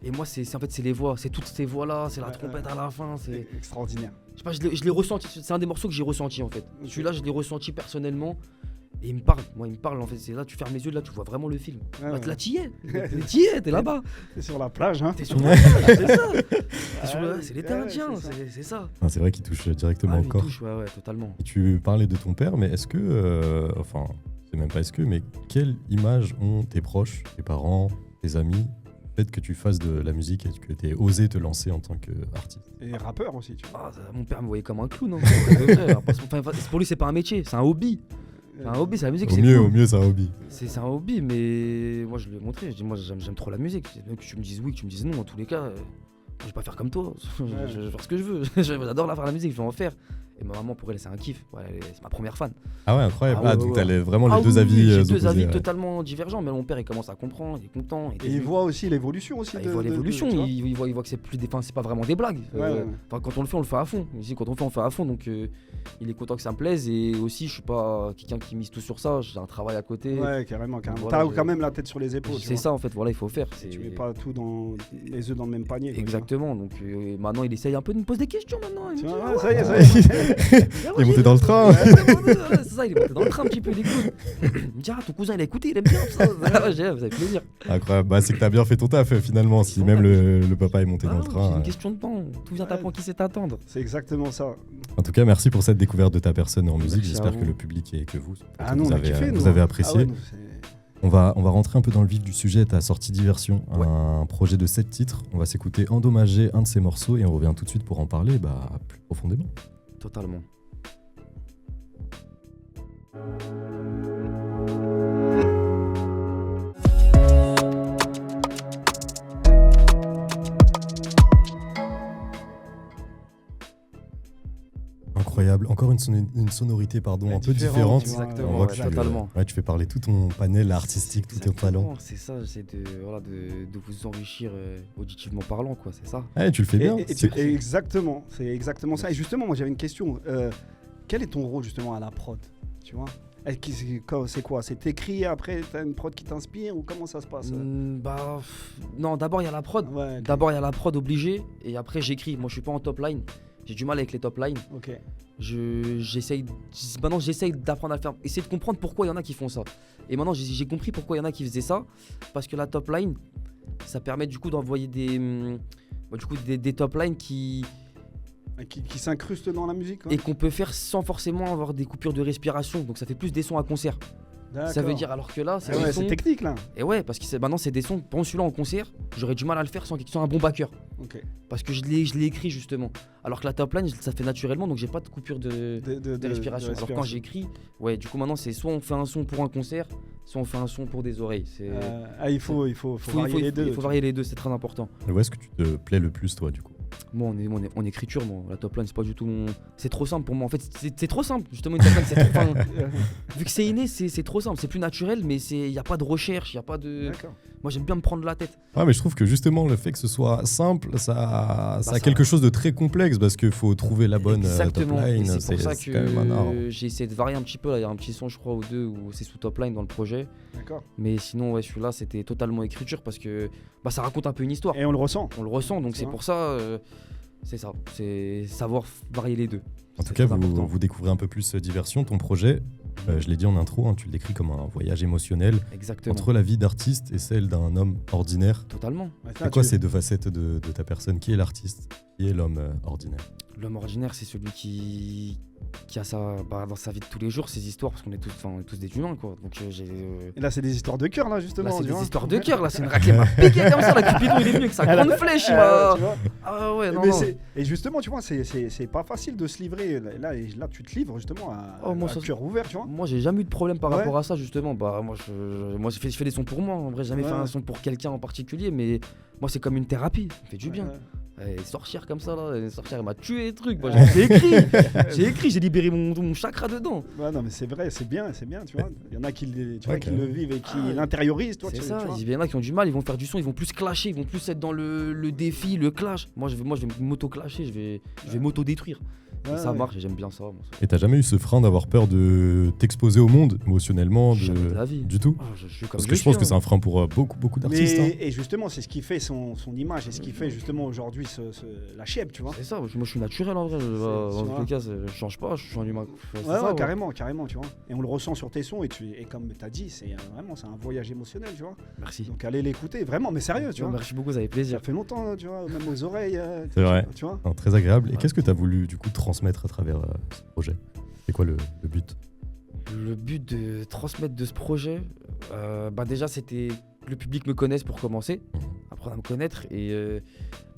Et moi, c'est les voix. C'est toutes ces voix-là, c'est la trompette à la fin. C'est extraordinaire. Je sais pas, je l'ai ressenti. C'est un des morceaux que j'ai ressenti, en fait. Celui-là, je l'ai ressenti personnellement. Et il me parle. Moi, il me parle, en fait. C'est là, tu fermes les yeux, là, tu vois vraiment le film. Là, t'y es. T'es là-bas. T'es sur la plage, hein. T'es sur la plage, c'est ça. C'est l'été indien, c'est ça. C'est vrai qu'il touche directement au corps. Il touche, ouais, totalement. Et tu parlais de ton père, mais est-ce que... enfin, c'est même pas est-ce que, mais quelle image ont tes proches, tes parents, tes amis, le fait que tu fasses de la musique et que tu aies osé te lancer en tant qu'artiste? Et rappeur aussi, tu vois. Mon père me voyait comme un clown. Pour lui, c'est pas un métier, c'est un hobby. C'est un hobby, c'est la musique. Au mieux, c'est un hobby. C'est un hobby, mais moi je lui ai montré. Je dis, moi j'aime trop la musique. Même que tu me dises oui, que tu me dises non, en tous les cas, je vais pas faire comme toi. Je vais faire ce que je veux. J'adore faire la musique, je vais en faire. Et ma maman, pour elle, c'est un kiff. C'est ma première fan. Ah ouais, incroyable. Donc t'as vraiment les deux avis j'ai opposés. Deux avis totalement divergents, mais mon père, il commence à comprendre, il est content. Et il voit aussi l'évolution aussi. Il voit l'évolution, il voit que c'est plus c'est pas vraiment des blagues. Enfin, quand on le fait à fond. Ici, quand on le fait, on fait à fond. Donc il est content que ça me plaise. Et aussi, je suis pas quelqu'un qui mise tout sur ça. J'ai un travail à côté. Ouais, carrément. Voilà, t'as quand même la tête sur les épaules. C'est ça, en fait. Voilà, il faut faire. Tu mets pas tout les œufs dans le même panier. Exactement. Donc maintenant, il essaye un peu de me poser des questions maintenant. Ça y est. Il est monté dans le train. C'est ça, il est monté dans le train un petit peu, il écoute. Il me dit, ton cousin il a écouté, il aime bien ça. Vous avez plaisir. Incroyable, c'est que t'as bien fait ton taf finalement, si même le papa est monté dans le train. C'est une question de temps, tout vient t'apprendre qui sait t'attendre. C'est exactement ça. En tout cas, merci pour cette découverte de ta personne en musique, Merci j'espère que le public et que vous vous avez apprécié. On va rentrer un peu dans le vif du sujet. T'as sorti Diversion, un projet de 7 titres. On va s'écouter Endommager, un de ces morceaux, et on revient tout de suite pour en parler plus profondément. Totalement. Incroyable, encore une sonorité un peu différente. Exactement, on voit que totalement. Tu fais parler tout ton panel artistique, tout ton talent. C'est ça, j'essaie de vous enrichir auditivement parlant, quoi, c'est ça. Ouais, tu le fais bien. Exactement, c'est exactement ça. Et justement, moi j'avais une question. Quel est ton rôle justement à la prod, tu vois? C'est quoi? C'est t'écris, après t'as une prod qui t'inspire, ou comment ça se passe? Non, d'abord il y a la prod. Ouais, okay. D'abord il y a la prod obligée, et après j'écris. Moi je suis pas en top line. J'ai du mal avec les top lines. Ok. Maintenant j'essaye d'apprendre à le faire, essayer de comprendre pourquoi il y en a qui font ça. Et maintenant j'ai compris pourquoi il y en a qui faisaient ça, parce que la top line, ça permet du coup d'envoyer des top lines qui s'incrustent dans la musique, hein. Et qu'on peut faire sans forcément avoir des coupures de respiration. Donc ça fait plus des sons à concert. Ça veut dire, alors que là, c'est des sons... c'est technique là. Et ouais, parce que maintenant c'est des sons. Par exemple, celui-là en concert, j'aurais du mal à le faire sans un bon backer. Ok. Parce que je l'ai écrit justement. Alors que la top line, ça fait naturellement, donc j'ai pas de coupure de respiration. Alors quand j'écris, ouais, du coup maintenant c'est soit on fait un son pour un concert, soit on fait un son pour des oreilles. Il faut varier les deux. Il faut varier les deux, c'est très important. Où est-ce que tu te plais le plus, toi, du coup? Moi, en écriture, la top line, c'est pas du tout mon... C'est trop simple pour moi. En fait, c'est trop simple. Justement, une top line, c'est trop... vu que c'est inné, c'est trop simple. C'est plus naturel, mais il n'y a pas de recherche, il n'y a pas de... D'accord. Moi, j'aime bien me prendre la tête. Ouais, mais je trouve que justement, le fait que ce soit simple, ça a quelque chose de très complexe, parce qu'il faut trouver la bonne top line. C'est pour ça que j'ai essayé de varier un petit peu. Là, il y a un petit son, je crois, ou deux, où c'est sous top line dans le projet. D'accord. Mais sinon, ouais, celui-là, c'était totalement écriture, parce que ça raconte un peu une histoire. Et on le ressent. On le ressent, donc c'est pour ça... c'est ça, c'est savoir varier les deux. En tout cas, vous découvrez un peu plus Diversion, ton projet. Je l'ai dit en intro, tu le décris comme un voyage émotionnel. Exactement. Entre la vie d'artiste et celle d'un homme ordinaire. Totalement. C'est quoi ces deux facettes de ta personne? Qui est l'artiste? Qui est l'homme ordinaire? L'homme ordinaire, c'est celui qui qui a ça dans sa vie de tous les jours, ces histoires, parce qu'on est tous des humains, quoi. Donc Et là, c'est des histoires de cœur, là, justement. là, c'est tu des vois. histoires de cœur, là, c'est une raclée m'a piqué comme ça, la Cupidon, il est venu avec sa grande flèche, il m'a... tu vois. Ah ouais, non, Mais non. et justement, tu vois, c'est pas facile de se livrer. Là, tu te livres justement Moi, à ça- cœur ouvert, tu vois. Moi, j'ai jamais eu de problème par Ouais. rapport à ça, justement. Bah, moi, je fais des sons pour moi. En vrai, j'ai jamais Ouais. fait un son pour quelqu'un en particulier, mais moi, c'est comme une thérapie. Ça fait du bien. Ouais. Et sortir comme ça, là, sortir, elle m'a tué les trucs. Moi, j'ai écrit, j'ai libéré mon chakra dedans. Ouais, non, mais c'est vrai, c'est bien, tu vois. Il y en a qui, tu vois, Ok. qui le vivent et qui Ah, l'intériorisent, toi. C'est tu ça, vois. il y en a qui ont du mal, ils vont faire du son, ils vont plus clasher, ils vont plus être dans le défi, le clash. Moi, je vais m'auto-clasher, je vais m'auto-détruire. Et Ouais, ça ouais. marche et j'aime bien ça. Moi, Et t'as jamais eu ce frein d'avoir peur de t'exposer au monde émotionnellement Jamais de la vie. du tout? Ah, je suis comme Parce que je pense suis, que c'est hein. un frein pour beaucoup d'artistes. hein. Et justement, c'est ce qui fait son image et ce qui fait justement aujourd'hui la chèvre, tu vois. C'est ça, moi je suis naturel en vrai. tu En vois. tout cas, je change pas, je suis un humain. C'est Ouais, ça, ouais. carrément, tu vois. Et on le ressent sur tes sons et comme tu as dit, c'est un voyage émotionnel, tu vois. Merci. Donc allez l'écouter, vraiment, mais sérieux, tu vois. Merci beaucoup, ça fait Ça plaisir. fait longtemps, tu vois, même aux oreilles. C'est vrai. Tu vois. Non, très agréable. Et Ouais. qu'est-ce que t'as voulu du coup transmettre à travers ce projet? C'est quoi le but? Le but de transmettre de ce projet, déjà c'était que le public me connaisse pour commencer, apprendre à me connaître. Et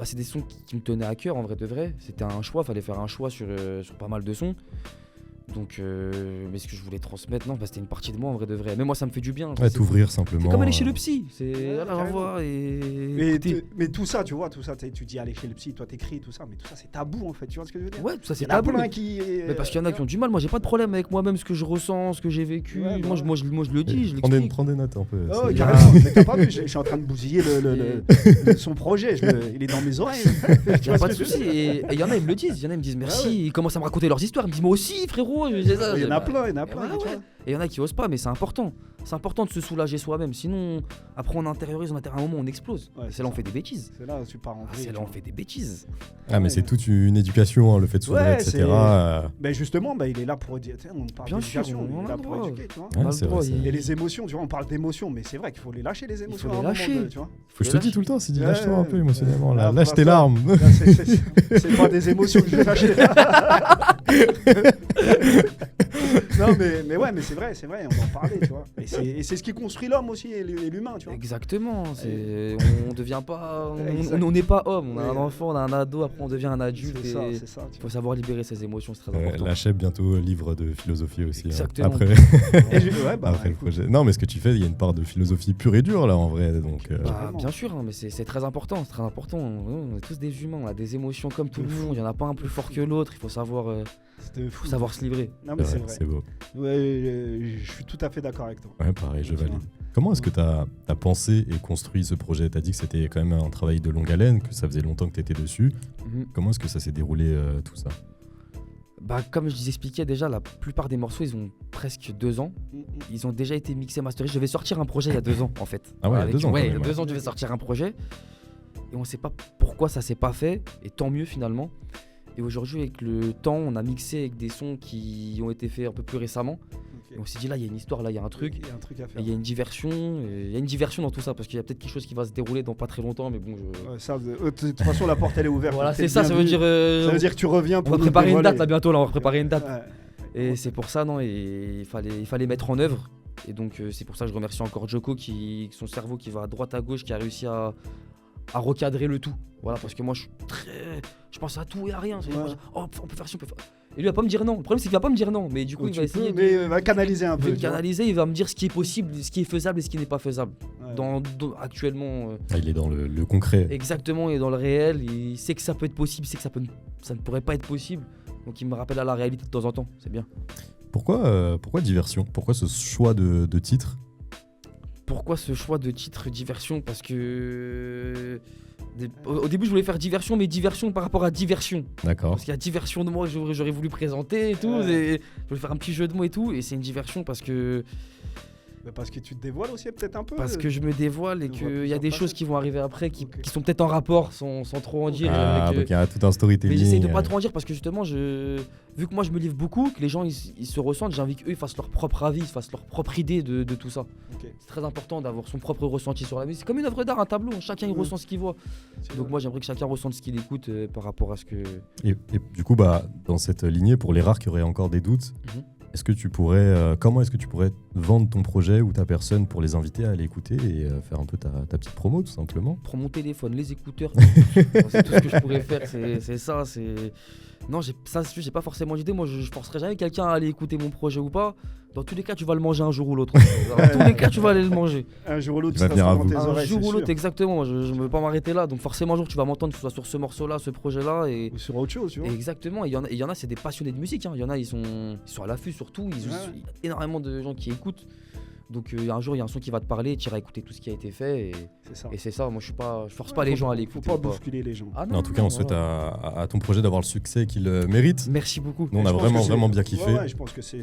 c'est des sons qui me tenaient à cœur en vrai de vrai. C'était un choix, fallait faire un choix sur pas mal de sons. Donc, mais ce que je voulais transmettre, non, c'était une partie de moi en vrai de vrai. Mais moi, ça me fait du bien. Ouais, C'est t'ouvrir simplement. comme aller chez le psy. Ouais, Voilà, carrément. j'envoie et. Mais, écoutez. mais tout ça, tu vois, tu dis aller chez le psy, toi t'écris, tout ça, mais tout ça c'est tabou en fait, tu vois ce que je veux dire. Ouais, tout ça Il c'est y en a tabou. plein qui. Mais parce qu'il y en a qui ont du mal. Moi, j'ai pas de problème avec moi-même, ce que je ressens, ce que j'ai vécu. Ouais, bah moi, je le dis, je Prends l'explique. des notes un peu. Oh, c'est- carrément, mais t'as pas vu, je suis en train de bousiller son projet, il est dans mes oreilles. Y a pas de souci. Et il y en a, ils me le disent. Il y en a, ils me disent merci. ouais. Ils commencent à me raconter leurs histoires. Ils me disent moi aussi, frérot. Je dis ça. Il y en a plein, Ouais, tu ouais. vois. Et il y en a qui osent pas, mais c'est important. C'est important de se soulager soi-même. Sinon, après, on intériorise, à un moment, on explose. Ouais, Et c'est c'est là, on ça. fait des bêtises. C'est là où tu pars en vrille, C'est tu là, on vois. fait des bêtises. Ah, mais c'est toute une éducation, hein, le fait de s'ouvrir, Ouais, etc. c'est- Ben justement, il est là pour dire, on parle Bien sûr, d'éducation, on il est a là le pour droit. éduquer, tu vois. On a le c'est droit, vrai, il- Et les émotions, tu vois, on parle d'émotions, mais c'est vrai qu'il faut les lâcher les émotions. les à un moment lâcher. donné, tu vois. Faut que je te dis tout le temps, Sidi, Ouais, lâche-toi un peu ouais. émotionnellement. Là. Ah, Lâche bah, tes ça- larmes. Là, c'est pas des émotions que je vais lâcher. Non, mais ouais, mais c'est vrai, on en parlait, tu vois. Et c'est ce qui construit l'homme aussi et l'humain, tu vois. Exactement. On devient pas. Exact. On n'est pas homme. On a Ouais. un enfant, on a un ado. Après, on devient un adulte. C'est ça, et c'est ça. tu il faut vois. savoir libérer ses émotions. C'est très important. La chef bientôt livre de philosophie aussi. hein. Exactement. Après, Ouais, bah, après le écoute, projet. Non, mais ce que tu fais, il y a une part de philosophie pure et dure là en vrai. Donc, Bah, Carrément. bien sûr, hein, mais c'est très important, c'est très important. On est tous des humains, on a des émotions comme tout le monde. Il n'y en a pas un plus fort que l'autre. Il faut savoir c'était fou. se livrer. Non, mais c'est vrai. c'est beau. Ouais, je suis tout à fait d'accord avec toi. Ouais, pareil, je Tu vois. valide. Comment est-ce que tu as pensé et construit ce projet? Tu as dit que c'était quand même un travail de longue haleine, que ça faisait longtemps que tu étais dessus. Mhm. Comment est-ce que ça s'est déroulé tout ça? Bah, comme je vous expliquais déjà, la plupart des morceaux, ils ont presque 2 ans. Ils ont déjà été mixés, masterisés. Je devais sortir un projet il y a 2 ans en fait. Ah ouais, il y a 2 ans, Ouais, quand il y a même, 2 ans, je devais sortir un projet. Et on sait pas pourquoi ça s'est pas fait. Et tant mieux finalement. Et aujourd'hui, avec le temps, on a mixé avec des sons qui ont été faits un peu plus récemment. Et on s'est dit là, il y a une histoire, là, il y a un truc. Il y a un truc à Et faire. il y a une diversion. Il y a une diversion dans tout ça. Parce qu'il y a peut-être quelque chose qui va se dérouler dans pas très longtemps. Mais bon, Ouais, ça, de toute façon, la porte elle est ouverte. voilà, T'es c'est ça. Ça veut bienvenu. dire. Ça veut dire que tu reviens On pour va nous préparer une dévoiler. date là bientôt. Là, on va préparer une date. Ouais. Et c'est pour ça, non, et il fallait mettre en œuvre. Et donc, c'est pour ça que je remercie encore Joko, son cerveau qui va à droite à gauche, qui a réussi à recadrer le tout. Voilà, parce que moi, je pense à tout et à rien. Ouais. Oh, on peut faire ci, on peut faire. Et lui, il va pas me dire non. Le problème, c'est qu'il va pas me dire non. Mais du coup, il va essayer mais va canaliser un de peu. me tu vois. canaliser. Il va me dire ce qui est possible, ce qui est faisable et ce qui n'est pas faisable. Ouais. Actuellement, Ah, il est dans le concret. exactement, et dans le réel, il sait que ça peut être possible, il sait que ça ne pourrait pas être possible. Donc, il me rappelle à la réalité de temps en temps. C'est bien. Pourquoi diversion? Pourquoi ce choix de titre? Pourquoi ce choix de titre diversion? Parce que au début je voulais faire diversion, mais diversion par rapport à diversion. D'accord. Parce qu'il y a diversion de moi que j'aurais voulu présenter et tout. Ouais. Et je voulais faire un petit jeu de mots et tout. Et c'est une diversion parce que Mais parce que tu te dévoiles aussi peut-être un peu. Parce que je me dévoile et Tu vois qu'il y a plusieurs des choses facettes. qui vont arriver après qui Ok. sont peut-être en rapport sans trop en dire. Ah, J'aimerais que- donc il y a tout un storytelling. Mais j'essaye de pas trop en dire parce que justement, vu que moi je me livre beaucoup, que les gens ils se ressentent, j'ai envie qu'eux ils fassent leur propre avis, ils fassent leur propre idée de tout ça. Ok. C'est très important d'avoir son propre ressenti sur la musique. C'est comme une œuvre d'art, un tableau, chacun il Ouais. ressent ce qu'il voit. C'est Donc vrai. moi j'aimerais que chacun ressente ce qu'il écoute par rapport à ce que. Et du coup, dans cette lignée, pour les rares qui auraient encore des doutes, Mhm. est-ce que tu pourrais, comment est-ce que tu pourrais vendre ton projet ou ta personne pour les inviter à aller écouter et faire un peu ta petite promo, tout simplement? Pour mon téléphone, les écouteurs, c'est tout ce que je pourrais faire, c'est ça. Non, j'ai pas forcément d'idée. Moi, je forcerai jamais quelqu'un à aller écouter mon projet ou pas. Dans tous les cas, tu vas le manger un jour ou l'autre. Dans tous les cas, tu vas aller le manger. Un jour ou l'autre, Il va ça venir sera à dans vous. tes Un oreilles, jour c'est ou l'autre, sûr. exactement. Je ne veux pas m'arrêter là. Donc forcément, un jour, tu vas m'entendre, que ce soit sur ce morceau-là, ce projet-là. Et Ou sur autre chose, tu vois. exactement. Et il y en a, c'est des passionnés de musique. Hein. Il y en a, ils sont à l'affût surtout. Il y a énormément de gens qui écoutent. Donc un jour, il y a un son qui va te parler, tu iras écouter tout ce qui a été fait. C'est ça. Et c'est ça. Moi, je force pas les gens à aller Faut écouter. pas ou pas. bousculer les gens. Ah Mais en tout cas, on souhaite à ton projet d'avoir le succès qu'il mérite. Merci beaucoup. Nous, on Je a pense vraiment, que c'est- vraiment bien kiffé. Ouais, je pense que c'est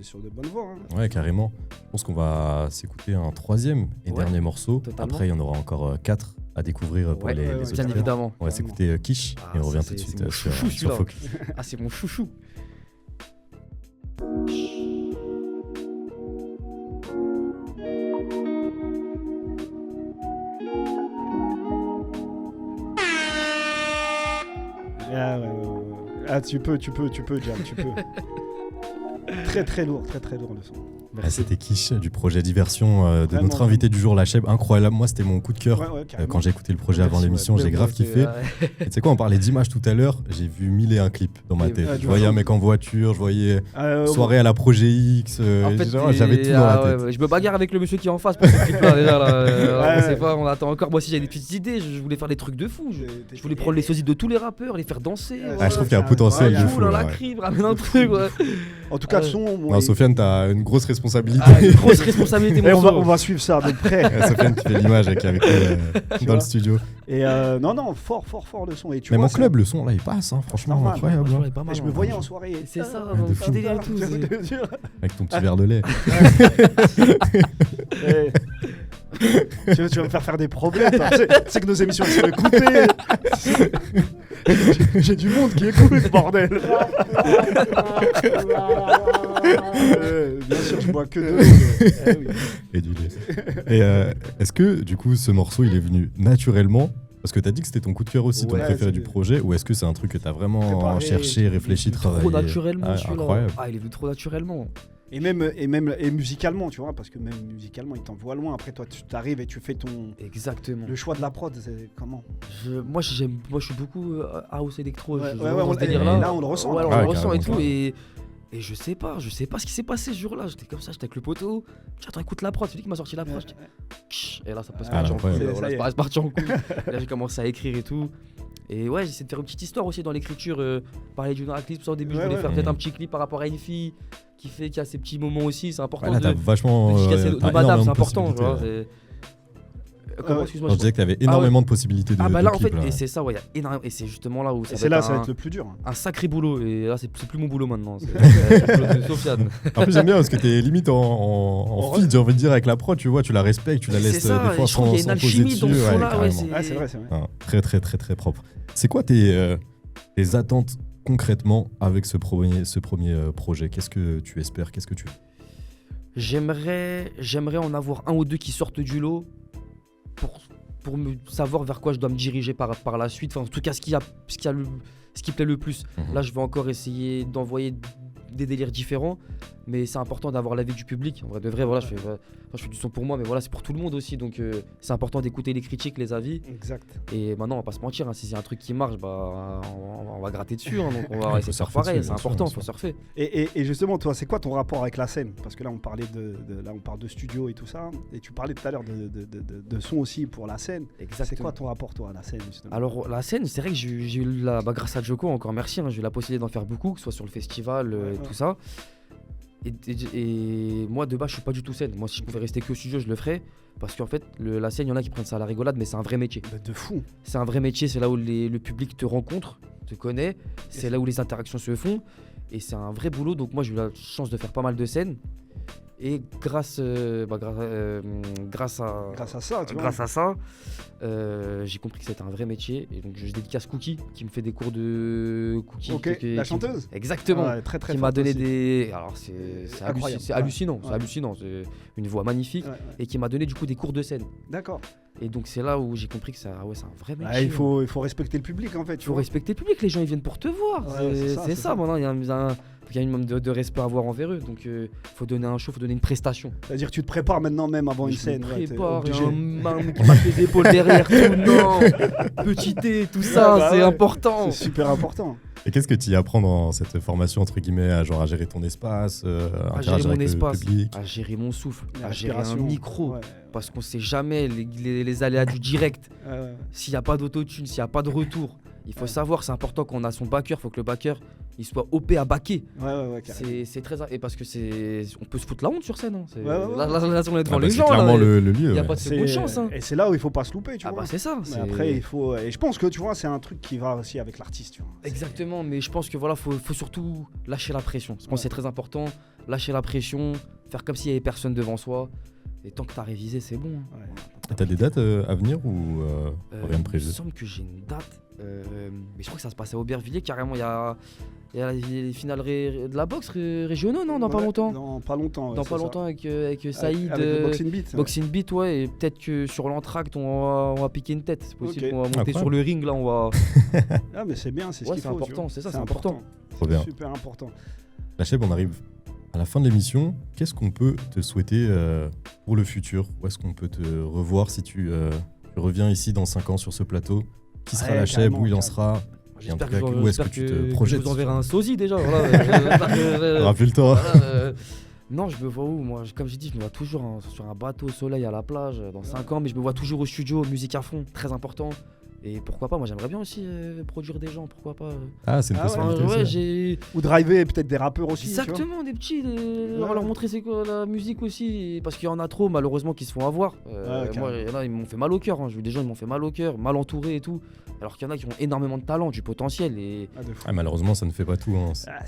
sur de bonnes voies. Hein. Ouais, carrément. Je pense qu'on va s'écouter un troisième et Ouais, dernier morceau. totalement. Après, il y en aura encore 4 à découvrir pour Ouais, les ouais, Bien auditeurs. évidemment. On va s'écouter Quiche Ah, et on ça, revient c'est- tout de c'est suite mon sur chouchou, sur celui-là. Focus. Ah, c'est mon chouchou. Ah, ah, tu peux, Jam, tu peux. Très lourd le son. Ah, c'était Quiche du projet Diversion de Vraiment, notre invité du jour, la Cheb. Incroyable. Moi, c'était mon coup de cœur. Carrément. Quand j'ai écouté le projet avant Merci, l'émission, ouais. j'ai grave kiffé. Et tu sais quoi, on parlait d'images tout à l'heure. J'ai vu 1001 clips dans ma Et- tête. ah, Je tu voyais vois. un mec en voiture, je voyais Ah, soirée à la Projet X. En fait, J'avais tout dans la tête. ouais, je me bagarre avec le monsieur qui est en face pour ce clip-là déjà. Là. Ouais. On sait pas, on attend encore. Moi aussi, j'ai des petites idées. Je voulais faire des trucs de fou. Je voulais prendre les sosies de tous les rappeurs, les faire danser. Ah, Ah, je trouve qu'il y a un potentiel Ouais, de il y a fou. dans là, la ouais. cribre, ramène un truc. Ouais. En tout cas, Ah, le son. Non, Sofiane, t'as une grosse responsabilité. Ah, une grosse responsabilité, Et mon on va suivre ça de près. Sofiane qui fait l'image avec nous Tu dans vois. le studio. Et non, fort le son. Et tu Même vois, en club, le son là il passe, hein, franchement, normal. incroyable. hein. Pas mal, je me hein. voyais en soirée. C'est ça, Ah, dans de le fou. petit délire et tout. je c'est- te jure. Avec ton petit verre de lait. Eh. tu vas me faire des problèmes. toi. C'est que nos émissions elles sont écoutées. J'ai du monde qui écoute, bordel. Bien sûr, je bois que de l'eau. Eh oui. Et du lait. Et est-ce que du coup ce morceau il est venu naturellement? Parce que t'as dit que c'était ton coup de cœur aussi, ton Ouais, préféré c'est- du projet, ou est-ce que c'est un truc que t'as vraiment Préparé, cherché, réfléchi, travaillé? Trop naturellement, Ah, celui-là. incroyable. Ah, il est venu trop naturellement. Et musicalement, tu vois, parce que même musicalement, il t'envoie loin. Après, toi, tu t'arrives et tu fais Exactement. le choix de la prod. C'est comment Moi, je suis beaucoup house électro. Ouais, je- ouais, dans on- ce délire-là. et là, on le ressent. Ouais, on Ah, le ressent et carrément, tout. Et je sais pas ce qui s'est passé ce jour-là. J'étais comme ça, j'étais avec le poteau. J'attends, écoute la prod. C'est lui qui m'a sorti la prod. J'étais, Ksh. Et là, ça passe Ah, parti en couille. incroyable. Voilà, Ça y est. c'est parti en couille. Et là, j'ai commencé à écrire et tout. Et ouais, j'essaie de faire une petite histoire aussi dans l'écriture. Parler d'une actrice, tout ça au début. Ouais, je voulais ouais. faire peut-être Mhm. un petit clip par rapport à une fille qui a ses petits moments aussi. C'est important. Ouais, là t'as de vachement. dédicacer nos t'as madames, énormément c'est de important. Tu vois, possibilités, Comment, ouais. excuse-moi. Non, je disais que t'avais énormément de possibilités de. Ah bah de là en clips, fait, là. et c'est ça, ouais, il y a énormément, et c'est justement là où Et ça c'est va là, être ça va un, être le plus dur. un sacré boulot, et là c'est plus mon boulot maintenant, c'est le de Sofiane. En plus, j'aime bien parce que t'es limite en En feed, j'ai envie de dire, avec la prod, tu vois, tu la respectes, tu la laisses C'est ça, des fois et je trouve sans, qu'il y a une sans poser alchimie dans ce dessus. son-là, ouais, carrément. c'est- Ah, c'est vrai, c'est vrai. Ah, très, très, très, très propre. C'est quoi tes attentes concrètement avec ce premier projet? Qu'est-ce que tu espères? Qu'est-ce que tu veux? J'aimerais en avoir un ou deux qui sortent du lot pour me savoir vers quoi je dois me diriger par la suite. Enfin, en tout cas, ce qui plaît le plus. Mhm. Là, je vais encore essayer d'envoyer des délires différents, mais c'est important d'avoir l'avis du public. En vrai de vrai, voilà, je fais du son pour moi, mais voilà, c'est pour tout le monde aussi. Donc, c'est important d'écouter les critiques, les avis. Exact. Et maintenant, on va pas se mentir, hein, si c'est un truc qui marche, bah, on va gratter dessus. Hein, donc, on va essayer de faire surfer pareil. dessus, C'est bien sûr, important, bien faut sûr. surfer. Et justement, toi, c'est quoi ton rapport avec la scène? Parce que là, on parlait là, on parle de studio et tout ça. Et tu parlais tout à l'heure de son aussi pour la scène. C'est Exactement. quoi ton rapport, toi, à la scène, justement? Alors la scène, c'est vrai que j'ai eu grâce à Joko, encore merci, hein, j'ai eu la possibilité d'en faire beaucoup, que ce soit sur le festival et Ouais. tout ça. Et moi de base je suis pas du tout scène. Moi si je pouvais rester que au studio je le ferais. Parce qu'en fait la scène, il y en a qui prennent ça à la rigolade, mais c'est un vrai métier. Bah, de fou. C'est un vrai métier, c'est là où le public te rencontre, te connaît, c'est là où les interactions se font. Et c'est un vrai boulot, donc moi j'ai eu la chance de faire pas mal de scènes. Et grâce à ça, tu vois. grâce à ça, j'ai compris que c'était un vrai métier. Et donc je dédicace Cookie, qui me fait des cours de Cookie. Ok, la chanteuse. Exactement. Ouais, très très Qui m'a forte donné aussi. des. Alors c'est Incroyable. hallucinant, c'est Ouais. hallucinant. C'est une voix magnifique. Ouais, ouais. Et qui m'a donné du coup des cours de scène. D'accord. Et donc c'est là où j'ai compris que c'est un vrai métier. Ouais, il faut respecter le public en fait. Il Tu faut vois. respecter le public, les gens ils viennent pour te voir. Ouais, c'est ça, maintenant il y a un minimum de respect à avoir envers eux. Donc faut donner un show, faut donner une prestation. C'est-à-dire tu te prépares maintenant même avant une Je scène. me ouais, t'es prépare, il y obligé. a un man qui marque les épaules derrière, tout, non, petit thé, tout ça, Ouais, bah c'est ouais. important. C'est super important. Et qu'est-ce que tu y apprends dans cette formation, entre guillemets, à gérer ton espace, À gérer interagir mon avec espace, le public? à gérer mon souffle, La à gérer un respiration. micro. Ouais, Parce qu'on sait jamais les aléas du direct. ouais, ouais. S'il n'y a pas d'autotune, s'il n'y a pas de retour, il faut savoir, c'est important qu'on a son backer, il faut que le backer il soit OP à backer. Ouais, carrément. C'est très. Et parce que on peut se foutre la honte sur scène. Hein. Ouais. Là, on est devant Ah bah, les c'est gens. clairement là, le Il lieu. n'y a ouais. pas de seconde chance. Hein. Et c'est là où il faut pas se louper, tu Ah vois. bah c'est ça. Mais après, il faut. Et je pense que tu vois, c'est un truc qui va aussi avec l'artiste, tu vois. Exactement, mais je pense que voilà, faut surtout lâcher la pression. Je pense que Ouais. c'est très important. Lâcher la pression, faire comme s'il n'y avait personne devant soi. Et tant que t'as révisé, c'est bon. Hein. Ouais. T'as des dates à venir ou rien de Il me prévu? semble que j'ai une date, mais je crois que ça se passe à Aubervilliers carrément. Il y a les finales de la boxe régionaux, non, dans pas Ouais, longtemps. Dans pas longtemps. ouais, Dans c'est pas ça. longtemps avec Saïd. Avec le Boxing Beat. ouais. Boxing Beat, ouais, et peut-être que sur l'entracte, on va piquer une tête. C'est possible Ok. qu'on va monter Incroyable. sur le ring, là, on va. Ah, mais c'est bien, c'est ce Ouais, qu'il c'est faut. tu important, vois. c'est ça, c'est important. Trop bien. Super important. La Cheb, on arrive à la fin de l'émission. Qu'est-ce qu'on peut te souhaiter pour le futur? Où est-ce qu'on peut te revoir si tu reviens ici dans 5 ans sur ce plateau? Qui sera Ouais, la Cheb? carrément, Où il en carrément. sera? Et en J'espère tout cas, que, où est-ce que j'espère tu te que projettes? je vous enverrai un sosie déjà. Voilà. Rappelle-toi. Voilà, non, je me vois où moi, comme j'ai dit, je me vois toujours sur un bateau au soleil à la plage dans 5 ans, mais je me vois toujours au studio, musique à fond, très important. Et pourquoi pas, moi j'aimerais bien aussi produire des gens, pourquoi pas. Ah, c'est une Ah ouais. possibilité Ouais, aussi. j'ai. Ou driver peut-être des rappeurs aussi. tu vois. Exactement, des petits, leur montrer c'est quoi la musique aussi, parce qu'il y en a trop malheureusement qui se font avoir. Moi, carrément. il y en a, ils m'ont fait mal au cœur, hein. J'ai vu des gens, ils m'ont fait mal au cœur, mal entourés et tout, alors qu'il y en a qui ont énormément de talent, du potentiel, et Ah, de fou. Ah, malheureusement, ça ne fait pas tout. Hein. Ah,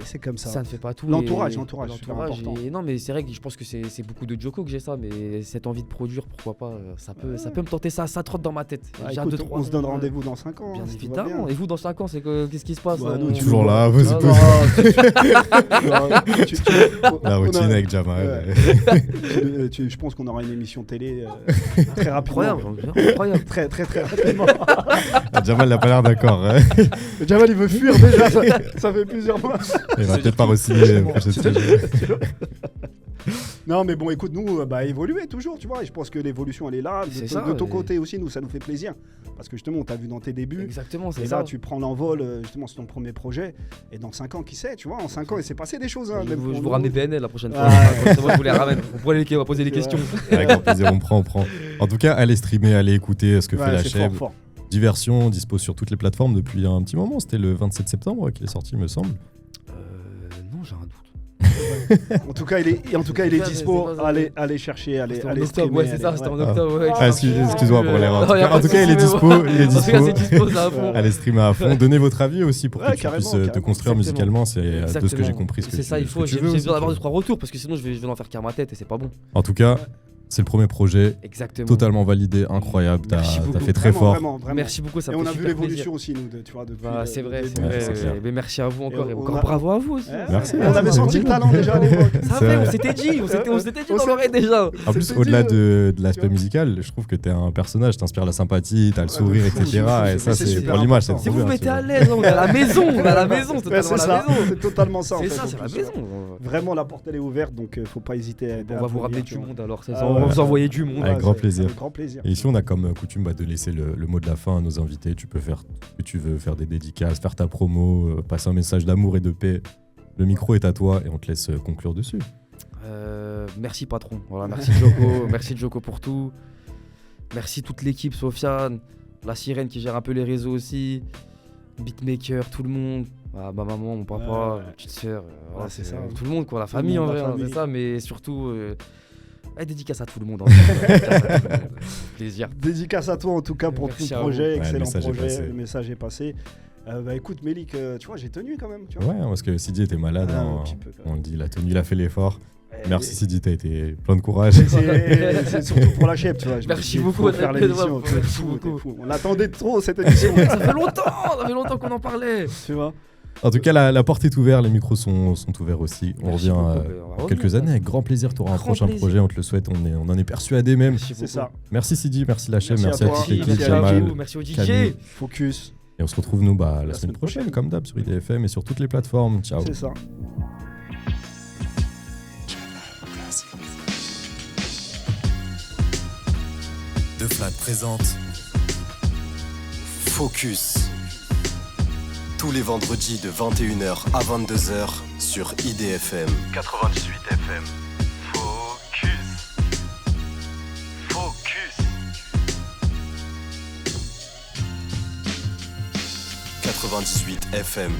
c'est comme ça. ça ne fait pas tout. L'entourage, et- l'entourage, super important. et non, mais c'est vrai que je pense que c'est beaucoup de Joko que j'ai ça, mais cette envie de produire, pourquoi pas, ça peut me tenter, ça trotte dans ma tête. Ah, J'ai hâte écoute, de 3 on se donne ans, rendez-vous dans 5 ans. Bien hein, si tout va évidemment. bien. Et vous, dans 5 ans, qu'est-ce qui se passe Bah, là, nous, on- tu Toujours là, vas-y, Ah, pose. Non, La on routine a- avec Jamal. Ouais. Je pense qu'on aura une émission télé très rapidement. Incroyable. Très rapidement. Ah, Jamal n'a pas l'air d'accord. Hein. Jamal il veut fuir déjà, ça fait plusieurs mois. Il va peut-être pas re-signer la prochaine saison. Non mais bon écoute nous évoluer toujours tu vois et je pense que l'évolution elle est là C'est de, ça, de ton et- côté aussi nous ça nous fait plaisir parce que justement on t'a vu dans tes débuts Exactement, et c'est là ça. tu prends l'envol justement sur ton premier projet et dans 5 ans qui sait tu vois en 5 ans il s'est passé des choses hein, Je même vous pour nous. ramène PNL la prochaine fois. Ah, Moi, je vous les ramène. On va poser des C'est questions. Avec grand plaisir, on prend. En tout cas, allez streamer, allez écouter ce que Ouais, fait la c'est Cheb. fort. Diversion, dispo sur toutes les plateformes depuis un petit moment. C'était le 27 septembre qu'il est sorti, il me semble. Non, j'ai un doute. En tout cas il est Ça, dispo c'est pas ça. allez chercher allez C'était en allez octobre, streamer, ouais, c'est ça, allez- c'était en ouais. octobre. Ouais, Ah, excuse-moi pour l'erreur. Non, y a pas En tout de cas, il est souci, dispo. mais Il est En tout cas, dispo. c'est dispo, ça à fond. Allez streamer à fond. Donnez votre avis aussi pour Ouais, que tu carrément, puisses te carrément. construire Exactement. musicalement. C'est de ce que j'ai Exactement. compris. Ce que C'est tu- ça, il ce faut. que tu J'ai veux aussi, besoin d'avoir tu 2-3 retours parce que sinon je vais en faire qu'à ma tête et c'est pas bon. vois. En tout cas, c'est le premier projet. Exactement. Totalement validé, incroyable. Merci T'as beaucoup. fait très fort. Vraiment. Merci beaucoup, ça Et me on fait a vu super l'évolution plaisir. aussi nous tu vois depuis Bah, c'est le vrai, début. c'est Ouais, vrai. c'est clair. Mais merci à vous encore Et et on encore a- bravo à vous aussi. Ouais, Merci. on avait senti le talent déjà à l'époque Ça C'est fait, vrai. on s'était dit, on s'était dit On dans l'oreille déjà. En plus, C'était au-delà dit, de l'aspect tu vois. musical, je trouve que t'es un personnage, t'inspires la sympathie, t'as le Ouais, sourire, de fou, etc. de fou, Et ça, c'est c'est super pour l'image, c'est important. Si trop vous bien, mettez tu à vois. l'aise, on est à la maison, c'est Ouais, totalement c'est à ça, la maison. c'est totalement ça en C'est fait, ça, en c'est la plus. maison. Vraiment la porte elle est ouverte donc faut pas hésiter à On va vous applaudir, ramener tu du vois. monde alors, c'est Ah ça. On va ouais. vous envoyer du monde. Avec grand plaisir. Avec grand plaisir. Et ici, on a comme coutume de laisser le mot de la fin à nos invités. Tu peux faire ce que tu veux, faire des dédicaces, faire ta promo, passer un message d'amour et de paix. Le micro est à toi et on te laisse conclure dessus. Merci patron, voilà, merci Joko, merci Joko pour tout. Merci toute l'équipe, Sofiane, la sirène qui gère un peu les réseaux aussi, beatmaker, tout le monde, ma maman, mon papa, Ouais. ma petite sœur, voilà, c'est ça. tout le monde quoi, la le famille en monde, vrai, la hein, famille. c'est ça, mais surtout dédicace à tout le monde. Hein, dédicace à tout le monde. Plaisir. Dédicace à toi en tout cas pour Merci tout à le projet, vous. Ouais, le excellent message est projet, passé. le message est passé. Écoute Mélik, tu vois j'ai tenu quand même, tu vois. Ouais, parce que Sidi était malade, Ah, hein, un petit peu, quand on le dit, il a tenu, il a fait l'effort. Merci Sidi, t'as été plein de courage. C'est surtout pour la chef, tu vois. Je me Merci suis dit, beaucoup, faut faire Adrien l'émission. Benoît, T'es merci fou, t'es beaucoup. fou. On l'attendait trop cette émission, Ça fait longtemps qu'on en parlait. tu vois. En tout cas, la porte est ouverte, les micros sont ouverts aussi. On Merci revient beaucoup, dans on va quelques revenir. années avec grand plaisir. Tu auras un Grand prochain plaisir. projet, on te le souhaite, on en est persuadé même. Merci C'est beaucoup. ça. Merci Sidi, merci la chef, Merci merci à à toi. toute Merci, l'équipe, merci à Jamal, vous, merci au DJ. Camille. Focus. Et on se retrouve nous la La semaine semaine prochaine, prochaine. comme d'hab, sur IDFM et sur toutes les plateformes. Ciao. C'est ça. De Flat présente Focus. Tous les vendredis de 21h à 22h sur IDFM. 98 FM. Focus. Focus. 98 FM.